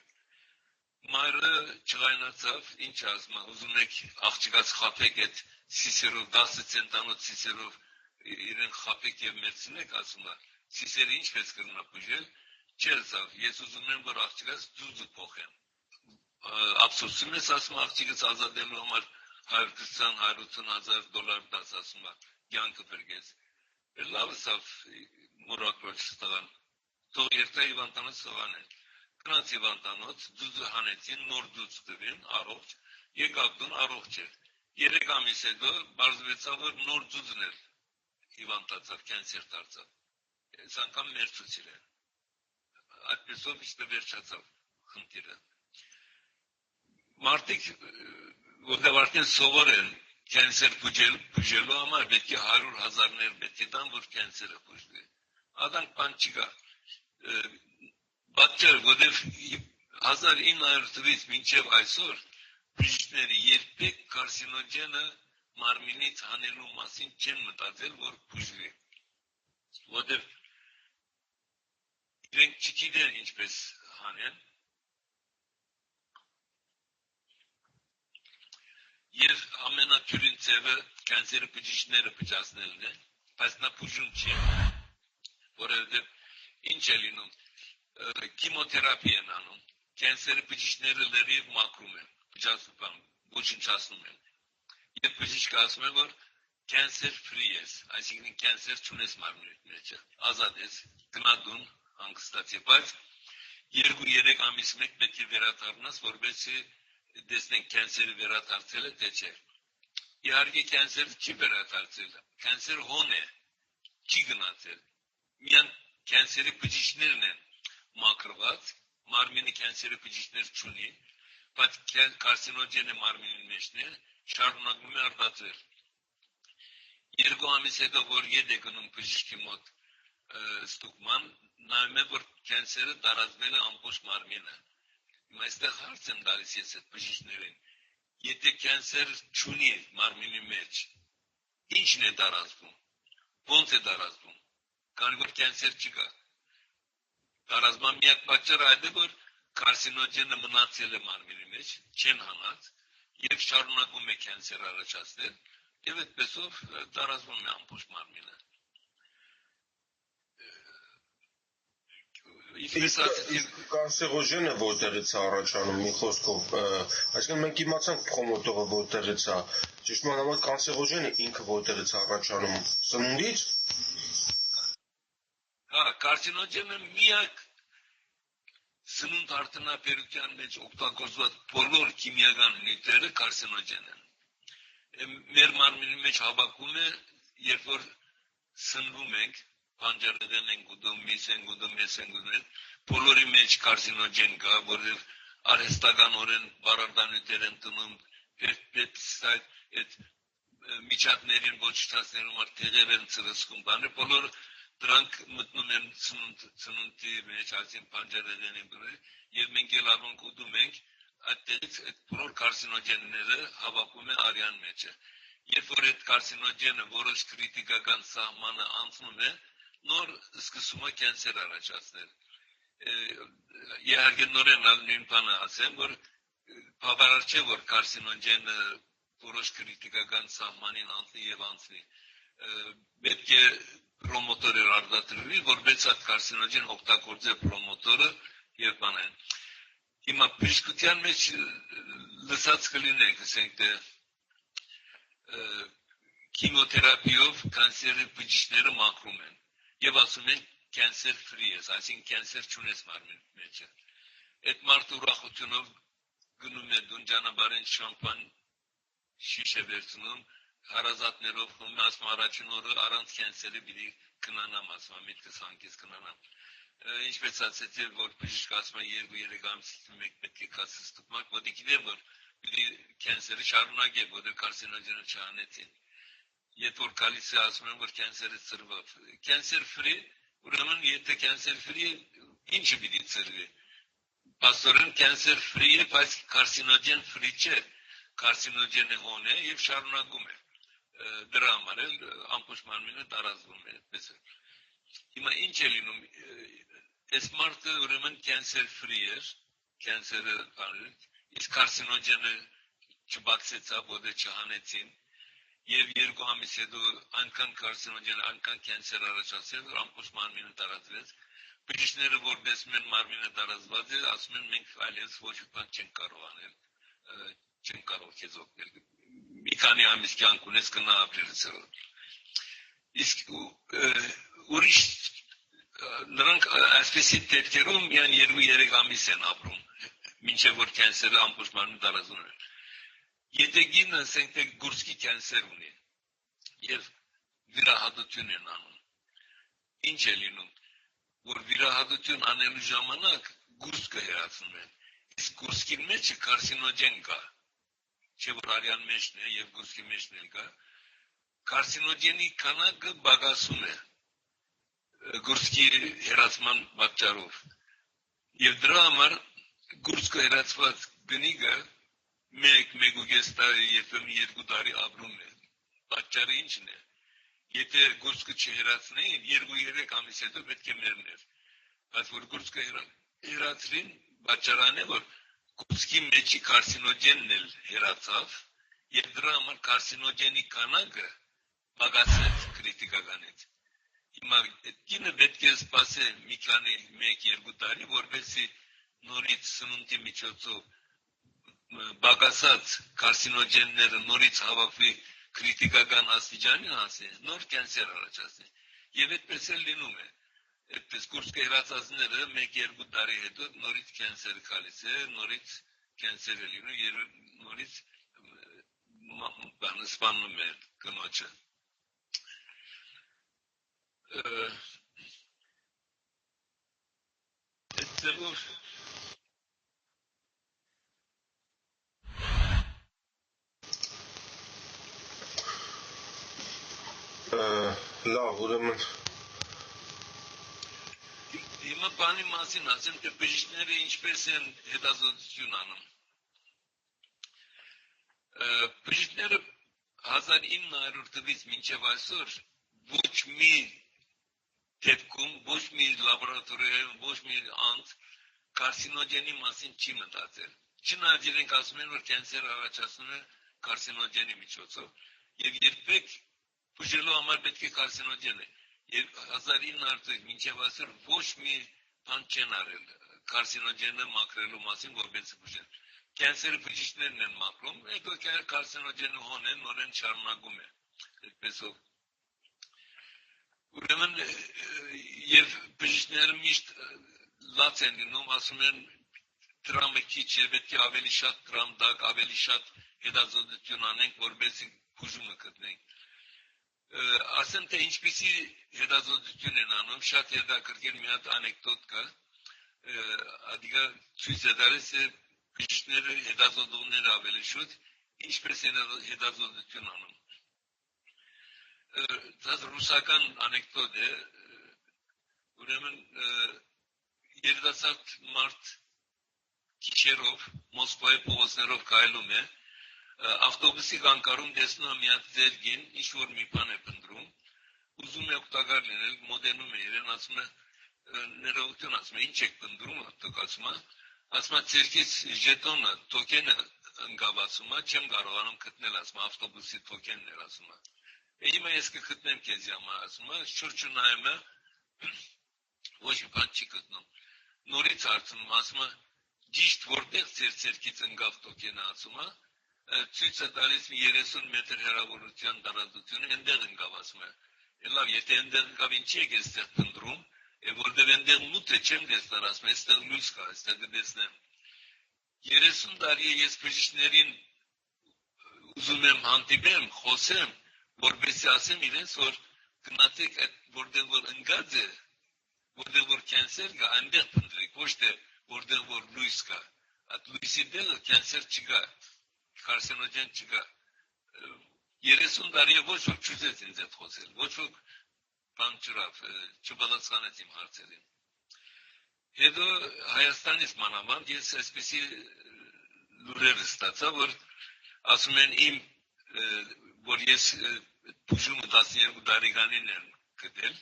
Մայրը չղայնացավ, ինչ ասում, ուզում եք աղջկաց խաբեք այդ սիսերով, 10 ցենտանոց սիսերով իրեն խաբեք եւ մերցնեք, ասում է, Սիսերը ինչպես կրնա բուժել, չելսավ, ես ուզում եմ, որ աղջիկս ձուզը փոխեմ։ Ափսոսում ես ասում աղջիկս ազատելու համար 120-180 հազար $, դաս ասում է, կյանքը բրգեց։ Լավ սավ մուրակրոչ ստղան, թող երթա հիվանդանոց սղան են։ Կնաց հիվանդանոց, ձուզը հանեցին, նոր ձուզ տվին, առողջ, եկավ դուն առողջ էր։ 3 ամիս հետո բարձվեցավ, որ նոր ձուզն էր հիվանդացավ, կենսեր դարձավ։ Այս անգամ մերցուցիր են։ Այդպեսով իստը վերջացավ խնդիրը։ Մարդիկ, որտեղ արդեն սովոր են կենսեր բուժելու համար, պետք է 100,000 պետք է տան, որ կենսերը բուժվի։ Ադանք բան չկա։ Բացեր, որտեղ 1900-ից մինչև այսօր բժիշկները երբեք կարսինոգենը մարմինից հանելու մասին չեն մտածել, որ բուժվի։ Որտեղ իրենք չգիտեն ինչպես հանեն։ Եվ ամենաթյուրին ձևը կենսերի բժիշկները բուժացնելն է, բայց նա բուժում չի, որովհետև ինչ է լինում, քիմոթերապիա են անում, կենսերի բժիշկները լրիվ մաքրում են, բուժնչացնում են, եւ բժիշկը ասում է, որ կենսեր free ես, այսինքն կենսեր չունես մարմնի մեջ, ազատ ես, գնադուն, հանգստացի, բայց 2-3 ամիս մեկ պետք է վերադառնաս, որովհետեւ տեսնենք կենսերը վերադարձել է, թե չէ։ Իհարկե կենսերը չի վերադարձել, կենսեր հոն է, չի գնացել։ Միայն կենսերի բժիշկներն են մաքրված, մարմինը կենսերի բժիշկներ չունի, բայց կարսինոգենը մարմինի մեջն է, շարունակում է արտադրել։ 2 ամիս հետո, որ ետ է գնում բժիշկի մոտ ստուգման, նայում է, որ կենսերը տարածվել է ամբողջ մարմինը։ Այստեղ հարց եմ տալիս ես այդ բժիշկներին, եթե կենսեր չունի մարմինի մեջ, ինչն է տարածվում, ոնց է տարածվում, քանի որ կենսեր չկա։ Տարածման միակ պատճառը այդ է, որ կարսինոգենը մնացել է մարմինի մեջ, չեն հանած, եւ շարունակում է կենսեր առաջացնել, եւ այդպեսով տարածվում է ամբողջ մարմինը։ Կանսերոգենը որտեղից է առաջանում մի խոսքով, այսինքն մենք իմացանք պրոմոտորը որտեղից է, ճիշտ մանավանդ կանսերոգենը ինքը որտեղից է առաջանում, սնունդից։ Հա, կարսինոգենը միակ սնունդ արտոնաբերության մեջ օգտագործված բոլոր քիմիական նյութերը կարսինոգեն են։ Մեր մարմինի մեջ հավաքում է, երբ որ սնվում ենք, բանջարեղեն ենք ուտում, միս ենք ուտում, բոլորի մեջ կարսինոգեն կա, որովհետև արհեստականորեն բառարդանյութեր են տնում, պեպտիդներ, այդ միջատներին ոչնչացնելու համար թեղեր են ծրսկում, բոլոր դրանք մտնում են սնունդի մեջ, այսինքն բանջարեղենի մեջ, եւ մենք ելավանք ուտում ենք, այդտեղից այդ բոլոր կարսինոգենները հավաքում է արյան մեջը։ Երբ որ այդ կարսինոգենը որոշ քրիտիկական սահմանը անցնում է, նոր սկսում է կենսեր առաջացնել։ Իհարկե նորեն նույն բանը ասեմ, որ բավարար չէ, որ կարսինոգենը որոշ քրիտիկական սահմանին անցնի եւ անցնի։ Պետք է պրոմոտորը արտադրվի, որպես այդ կարսինոգեն օգտագործե պրոմոտորը եւ բանան։ Հիմա բժշկության մեջ լսած կլինեք, ասենք թե քիմոթերապիով կանսերի բժիշկները մաքրում են եւ ասում են կենսեր free ես, այսինքն կենսեր չունես մարմնի մեջ։ Այդ մարդը ուրախությունով գնում է դուն ճանապարհին շամպան շիշ է վերցնում, հարազատներով խմում, ասում առաջին օրը առանց կենսերի պիտի կնանամ, ասում միտքս հանգիստ կնանամ։ Ինչպես ասեցի, որ բժիշկ ասում է 2-3 ամսից մեկ պետք է կացես ստուգման, որտե գիտեմ, որ պիտի կենսերը շարունակե, որտե կարսինոգենը չհանեցին։ Երբ որ գալիս է ասում են, որ կենսերը ծրվավ։ Կենսեր free, ուրեմն եթե կենսեր free, ինչը պիտի ծրվի։ Պաստորեն կենսեր free է, բայց կարսինոգեն free չէ։ Կարսինոգենը հոն է եւ շարունակում է։ Դրա համար էլ ամբողջ մարմինը տարածվում է այդպես։ Հիմա ինչ է լինում։ Այս մարդը ուրեմն կենսեր free է, կենսերը իսկ կարսինոգենը չբացեցավ, որը չհանեցին։ Եվ 2 ամիս հետո այնքան կարսինոգեն, այնքան կենսեր առաջացել, որ ամբողջ մարմինը տարածվեց։ Բժիշկները որպես մեն մարմինը տարածված է, ասում են մենք այլևս ոչ մի բան չենք կարող անել, չենք կարող քեզ օգնել։ Մի քանի ամիս կյանք ունես կնա ապրելսը։ Իսկ ուրիշ նրանք այսպեսի դեպքերում միայն 2-3 ամիս են ապրում, մինչև որ կենսերը ամբողջ մարմին տարածվում են։ Եթե գինը ասենք թե գուրսկի կենսեր ունի եւ վիրահատություն են անում, ինչ է լինում, որ վիրահատություն անելու ժամանակ գուրսկը հեռացնում են, իսկ գուրսկի մեջը կարսինոգեն կա, չէ որ արյան մեջն է եւ գուրսկի մեջն էլ կա, կարսինոգենի քանակը բագասում է գուրսկի հեռացման պատճառով եւ դրա համար գուրսկը հեռացված գնիգը 1.5 տարի, երբեմն 2 տարի ապրում է։ Պատճառը ինչն է։ Եթե գուրսկը չհեռացնեին, 2-3 ամիս հետո պետք է մեռներ։ Բայց որ գուրսկը հեռացրին, պատճառն է, որ գուրսկի մեջի կարսինոգենն էլ հեռացավ, եւ դրա համար կարսինոգենի քանակը բագասեց քրիտիկականից։ Հիմա այդ կինը պետք է սպասի մի քանի 1-2 տարի, որպեսզի նորից սնունդի միջոցով բագասած կարսինոգենները նորից հավաքվի քրիտիկական աստիճանին հասնի, նոր կենսեր առաջացնի։ Եվ այդպես էլ լինում է։ Այդպես գուրսկը հեռացածները 1-2 տարի հետո նորից կենսեր գալիս է, նորից կենսեր է լինում եւ նորից բանը սպանում է կնոջը։ Այդտեղով լավ, ուրեմն հիմա բանի մասին ասեմ, թե բժիշկները ինչպես են հետազոտություն անում։ Բժիշկները 1900 թվականից մինչև այսօր ոչ մի դեպքում, ոչ մի լաբորատորիայում, ոչ մի անձ կարսինոգենի մասին չի մտածել։ Չնայած իրենք ասում են, որ կենսեր առաջացնում է կարսինոգենի միջոցով, եւ երբեք բուժելու համար պետք է կարսինոգեն է։ Եվ 1900 մինչև այսօր ոչ մի բան չեն արել կարսինոգենը մաքրելու մասին, որպես բուժեն։ Կենսերը բժիշկներն են մաքրում, հետո կարսինոգենը հոնեն, նորեն շարունակում է։ Այդպեսով ուրեմն եւ բժիշկները միշտ լաց են լինում, ասում են դրամը քիչ է, պետք է ավելի շատ դրամ տակ, ավելի շատ հետազոտություն անենք, որպեսզի բուժումը գտնենք։ Ասեմ թե ինչպիսի հետազոտություն են անում, շատ հետաքրքիր մի հատ անեկդոտ կա, ադիգա ցույց է տալիս բժիշկները հետազոտողները ավելի շուտ ինչպես են հետազոտություն անում։ Դա ռուսական անեկդոտ է, ուրեմն երիտասարդ մարդ քիչերով Մոսկվայի փողոցներով քայլում է, ավտոբուսի կանգառում տեսնում է մի հատ ձերգին, ինչ որ մի բան է փնտրում, ուզում է օգտակար լինել, մոտենում է իրեն, ասում է ներողություն, ասում է ինչ եք փնտրում, ասում է ձերգից ժետոնը, տոկենը ընկավ, ասում է, չեմ կարողանում գտնել, ասում է ավտոբուսի տոկենն էր, ասում է։ Հիմա ես կգտնեմ քեզ համար, ասում է, շուրջը նայում է, ոչ մի բան չի գտնում։ Նորից հարցնում, ասում է, ճիշտ որտեղ ձեր ձերգից ընկավ տոկենը, ասում է, ցույց է տալիս 30 մետր հեռավորության տարածությունը, այնտեղ ընկավ, ասում է։ Լավ, եթե այնտեղ ընկավ, ինչի եք այստեղ փնտրում, որտեղ այնտեղ մութ է, չեմ տեսնել, ասում է, այստեղ լույս կա, այստեղ կտեսնեմ։ 30 տարի է ես բժիշկներին ուզում եմ հանդիպեմ, խոսեմ, որպեսզի ասեմ իրենց, որ գնացեք այդ որտեղ որ ընկած է, որտեղ որ կենսեր կա, այնտեղ փնտրեք, ոչ թե որտեղ որ լույս կա։ Այդ լույսի տեղը կենսեր չկա, կարսինոգեն չկա։ 30 տարի ոչ ոք չուզեց ինձ այդ խոսել, ոչ ոք բան չպատասխանեց իմ հարցերին։ Հետո Հայաստանից մանավանդ ես այսպեսի լուրեր ստացա, որ ասում են իմ, որ ես բուժումը 12 տարեկանին եմ գտել,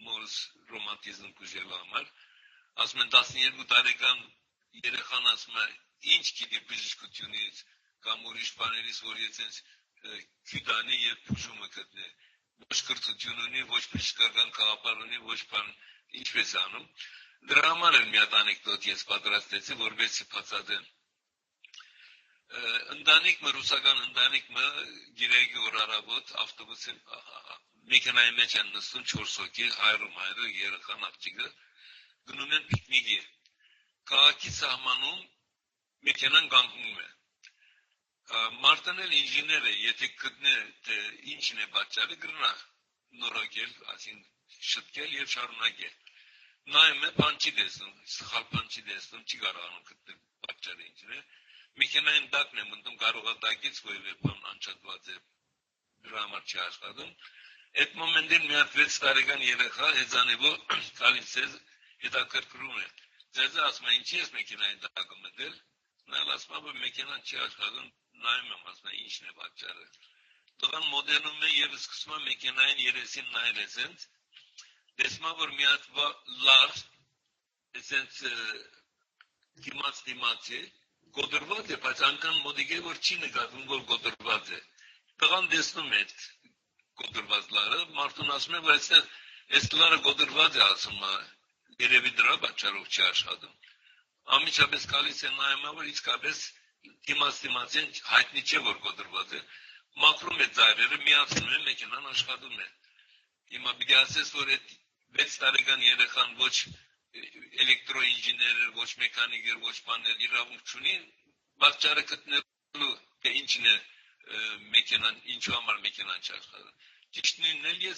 մորս ռոմանտիզմ բուժելու համար, ասում են 12 տարեկան երեխան ասում է, ինչ գիտի բժշկությունից կամ ուրիշ բաներից, որ ես Küdani եւ փուժումը գտնե ոչ կրթություն ունի ոչ փշկական կապար ունի ոչ բան ինչպես անում դրա համար էլ մի հատ անեկդոտ ես պատրաստեցի որովհետեւ բացատրեմ ընտանիքը ռուսական ընտանիքը գիրեգի օր առավոտ ավտոբուսի մեքենայի մեջ են նստում 4 հոգի հայրը երեխան աղջիկը գնում են պիկնիկի քաղաքի սահմանում մեքենան կանգնում է Մարտանել ինժեները, եթե գտնե թե ինչն է պատճառը գրնա նորոգել, այսինքն շտկել եւ շարունակել։ Նայում է բան չի տեսնում, սխալ բան չի տեսնում, չի կարողանում գտնել պատճառը ինչն է։ Մեքենային տակն է մտնում, կարող է տակից որևէ բան անջատված է, դրա համար չի աշխատում։ Այդ մոմենտին մի հատ 6 տարեկան երեխա հեծանիվով գալիս է հետաքրքրում է։ Ձեզ ասում է ինչի՞ ես մեքենային տակը մտել։ Նա ասում է որ մեքենան չի աշխատում նայում եմ ասում է ինչն է պատճառը տղան մոդելում է եւ սկսում է մեքենային երեսին նայել էսենց տեսնում է որ մի հատ լար էսենց դիմաց է գոդրված է բայց անգամ մոդիկը որ չի նկատում որ գոդրված է տղան տեսնում է գոդրված լարը մարդուն ասում է որ այս լարը գոդրված է ասում է երևի դրա պատճառով չի աշխատում ամիջապես գալիս է նայում որ իսկապես դիմացին հայտնի չէ որ գոդրված է մաքրում է ծայրերը միացնում է մեքենան աշխատում է հիմա պիտի ասես որ այդ 6 տարեկան երեխան ոչ էլեկտրոինժեներ ոչ մեխանիկ ոչ բաներ իրավունք չունի պատճառը գտնելու թե ինչն է մեքենան ինչու համար մեքենան չի աշխատում ճիշտ նույնն էլ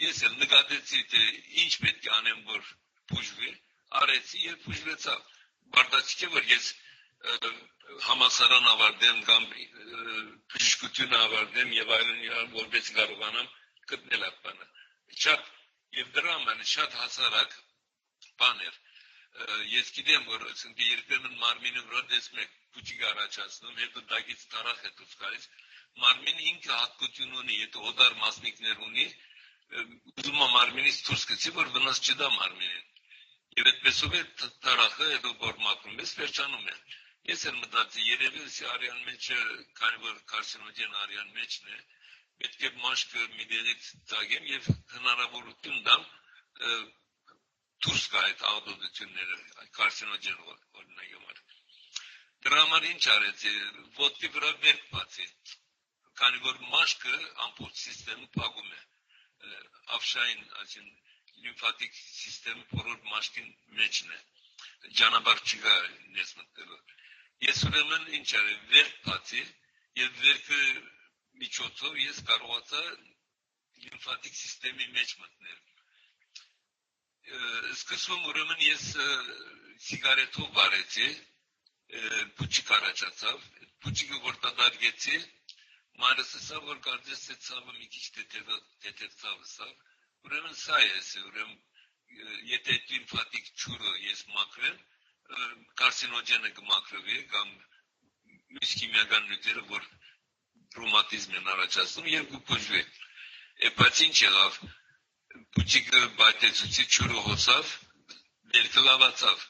ես էլ նկատեցի թե ինչ պետք է անեմ որ փուժվի արեցի եւ փուժվեցավ բարտացի չէ որ ես համասարան ավարտեմ կամ բժշկություն ավարտեմ եւ այլն որպես կարողանամ գտնել այդ բանը շատ եւ դրա համար շատ հասարակ բան էր ես գիտեմ որ երբեմն մարմինը վրա տեսնում եք փուճիկ առաջացնում հետո դակից տարախ է դուրս գալիս մարմինը ինքը հատկություն ունի եթե օդար մասնիկներ ունի ուզում է մարմինից դուրս գցի որ վնաս չտա մարմինին եւ այդպեսով է տարախը հետո որ մաքրում ես վերջանում է Ես էլ մտածի երևի արյան մեջը քանի որ կարսինոգեն արյան մեջն է պետք է մաշկը մի դերից ծագեմ եւ հնարավորություն դամ դուրս գա այդ աղտոտությունները կարսինոգեն օրինակ համար դրա համար ինչ արեցի ոտքի վրա վերք բացի քանի որ մաշկը ամբողջ սիստեմը փակում է ավշային այսին լիմֆատիկ սիստեմը բոլոր մաշկին մեջն է ճանապարհ չկա ներս մտնելու Ես ուրեմն ինչ արի վերք բացի եւ վերքը միջոցով ես կարողացա լիմֆատիկ սիստեմի մեջ մտնել Սկսում ուրեմն ես սիգարետով վարեցի փուճիկ առաջացավ փուճիկը որ դադարեցի մայրս ասա որ կարծես է ցավը մի քիչ թեթև ցավը սա ուրեմն սա է ուրեմն եթե լիմֆատիկ ճուրը ես մաքրեմ կարսինոգենը կմաքրվի կամ մյուս քիմիական նյութերը որ ռոմատիզմ են առաջացնում եւ կփոժվի բայց ինչ եղավ փուճիկը բացեցի ճուրը հոսավ վերքը լավացավ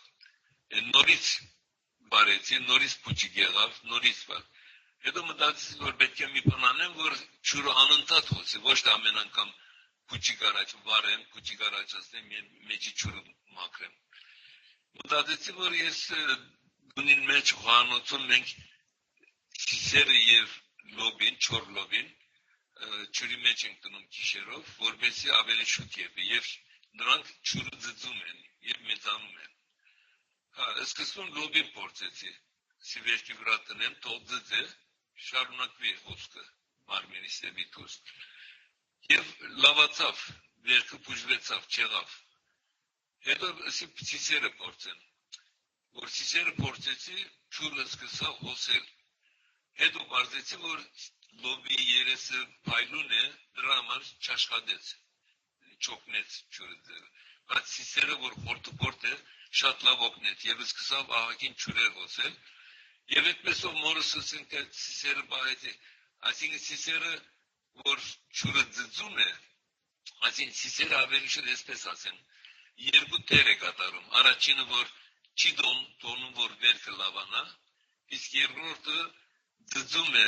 նորից բարեցի նորից փուճիկ եղավ նորից հետո մտածեցի որ պետք է մի բան անեմ որ ճուրը անընդհատ հոսի ոչ թե ամեն անգամ փուճիկ առաջ վարեմ փուճիկ առաջացնեմ մեջի ճուրը մաքրեմ Մտածեցի, որ ես դունին մեջ խոհանոցում մենք սիսերը և լոբին, չոր լոբին, ճուրի մեջ ենք տնում գիշերով, որպեսզի ավելի շուտ եպի և նրանք ճուրը ձծում են և մեծանում են։ Սկզբում լոբին փորձեցի, սիվերքի վրա տնեմ, թող ձծե, շարունակվի հոսքը մարմինից դեպի դուրս։ Եվ լավացավ, վերքը բուժվեցավ, չեղավ։ Հետո սիսերը փորձեմ, որ սիսերը փորձեցի, ճուրը սկսա հոսել։ Հետո բարձեցի, որ լոբի երեսը փայլուն է, դրա համար չաշխատեց, չօգնեց ճուրը ձերը։ Բայց սիսերը, որ խորտուփորտ է, շատ լավ օգնեց եւ սկսավ ահագին ճուրեր հոսել։ Եվ այդպեսով մորս ասենք սիսերը բահեցի, այսինքն սիսերը, որ ճուրը ձծում է, այսինքն սիսերը ավելի շուտ այսպես ասեն Երկու տեր է կատարում, առաջինը որ չի տոնում որ վերքը լավանա, իսկ երկրորդը ձծում է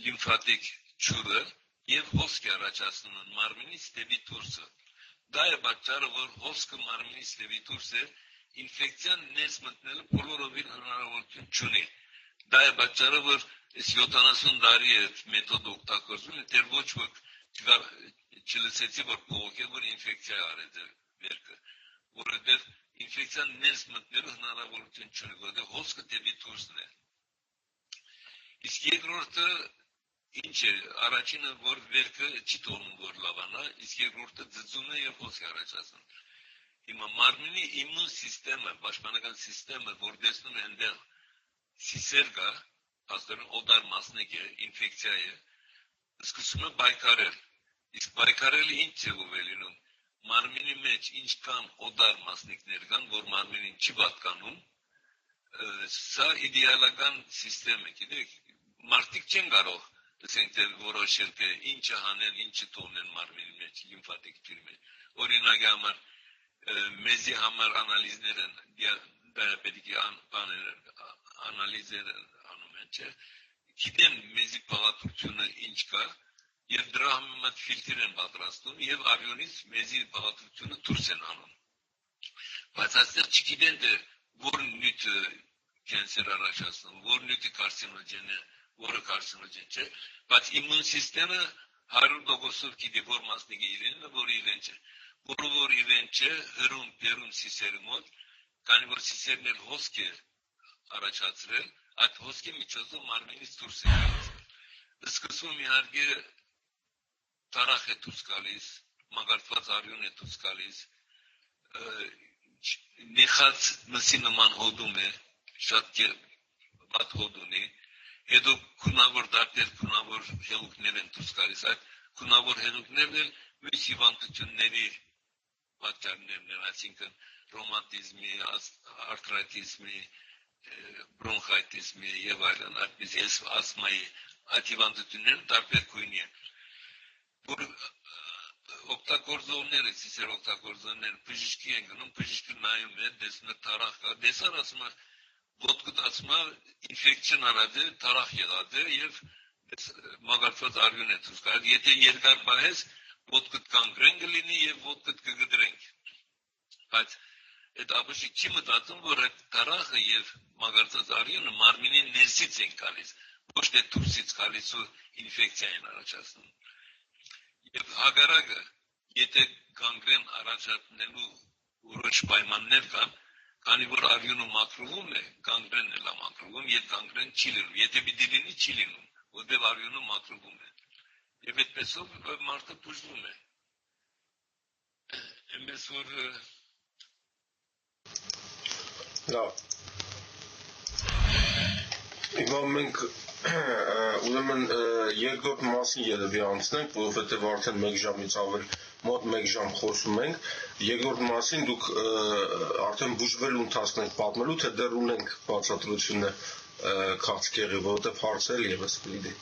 լիմֆատիկ ջուրը եւ հոսք առաջացնում են մարմնից դեպի դուրսը։ Դա է պատճառը, որ հոսքը մարմնից դեպի դուրս է ինֆեկցիան ներս մտնելու բոլորովին հնարավորություն չունի։ Դա է պատճառը, որ 70 տարի է մեթոդը օգտագործվում է, դեռ ոչ ոք չլսեցի, որ փողոք է, որ ինֆեկցիա արեց վերքը, որովհետև ինֆեկցիան ներս մտնելու հնարավորություն չունի, որովհետև հոսքը դեպի դուրսն է։ Իսկ երկրորդը ինչ է, առաջինը, որ վերքը չի թողնում, որ լավանա, իսկ երկրորդը ձգձում է եւ հոսք առաջացնում։ Հիմա մարմնի իմուն սիստեմը, պաշտպանական սիստեմը, որ տեսնում է այնտեղ սիսեր կա, աստորեն օդար մասնիկ է, ինֆեկցիա է, սկսում է բայկարել։ Իսկ բայկարելը ինչ ձևով է լինում։ Մարմնի մեջ ինչքան օդար մասնիկներ կան, որ մարմնին չի պատկանում, սա իդեալական սիստեմ է, գիտեք, մարդիկ չեն կարող ասենք որոշել թե ինչը հանեն, ինչը թողնեն մարմնի մեջ, լիմֆատիկ ջրի մեջ։ Օրինակի համար մեզի համար անալիզներ են, դիաբետիկի անալիզներ անում են, չէ։ Գիտեն մեզի բաղադրությունը ինչ կա, եւ դրա համեմատ ֆիլտր են պատրաստում եւ արյունից մեզի բաղադրությունը դուրս են անում։ Բայց այստեղ չգիտեն թե որ նյութը կենսեր առաջացնում, որ նյութը կարցինոգեն է, որը կարցինոգեն չէ, բայց իմուն սիստեմը 100% գիտի որ մասնիկը իրեն է, որ իրեն չէ, որ իրեն չէ, հրում բերում սիսերի մոտ, քանի որ սիսերն էլ հոսք է առաջացրել, այդ հոսքի միջոցով մարմնից դուրս է գալիս։ Սկսվում իհարկե տարախ է դուրս գալիս, մագարտված արյուն է դուրս գալիս, նեխած մսի նման հոդում է, շատ վատ հոդ ունի, հետո քունավոր դարբեր քունավոր հեղուկներ են դուրս գալիս, այդ քունավոր հեղուկներն էլ մյուս հիվանդությունների պատճառներն են, այսինքն ռոմատիզմի, արթրիտիսմի, բրոնխայտիսմի եւ այլն, այդպես ասմայի այդ հիվանդությունները տարբեր գույնի են, որ օգտագործողները, սիսեր օգտագործողները բժշկի են գնում, բժիշկը նայում է, տեսնում է տարախ կա, դեսար ասում է, ոտքդ ասում է, ինֆեկցիան արած է, տարախ եղած է եւ մագարտված արյուն է դուրս գալիս, եթե երկար պահես, ոտքդ կանգրեն կլինի եւ ոտքդ կգդրենք, բայց այդ աբժիկ չի մտածում, որ այդ տարախը եւ մագարտված արյունը մարմնի ներսից են գալիս, ոչ թե դուրսից գալիս ու ինֆեկցիա են առաջացնում։ Եվ հակառակը, եթե գանգրեն առաջացնելու որոշ պայմաններ կան, քանի որ արյունը մաքրվում է, գանգրենն էլ է մաքրվում, եւ գանգրեն չի լինում, եթե պիտի լինի, չի լինում, որտեղ արյունը մաքրվում է։ Եվ այդպեսով մարդը բուժվում է։ Այնպես որ լավ։ Հիմա մենք ուրեմն երկրորդ մասին երևի անցնենք, որովհետև արդեն 1 ժամից ավել մոտ 1 ժամ խոսում ենք, երկրորդ մասին դուք արդեն բուժվելու ընթացքն եք պատմելու, թե դեռ ունենք բացատրությունը քաղցկեղի, որովհետև հարցեր եւս կլինի։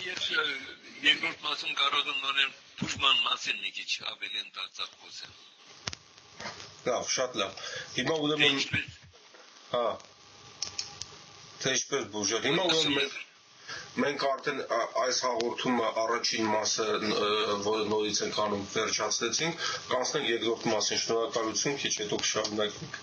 Ես երկրորդ մասում կարող եմ նորեն բուժման մասին մի քիչ ավելի ընդարձակ խոսեմ։ Լավ, շատ լավ։ Հիմա ուրեմն հա թե ինչպես բուժել։ Հիմա ուրեմն մենք արդեն այս հաղորդումը առաջին մասը, որը նորից ենք անում, վերջացրեցինք, կանցնենք երկրորդ մասին։ Շնորհակալություն, քիչ հետո կշարունակենք։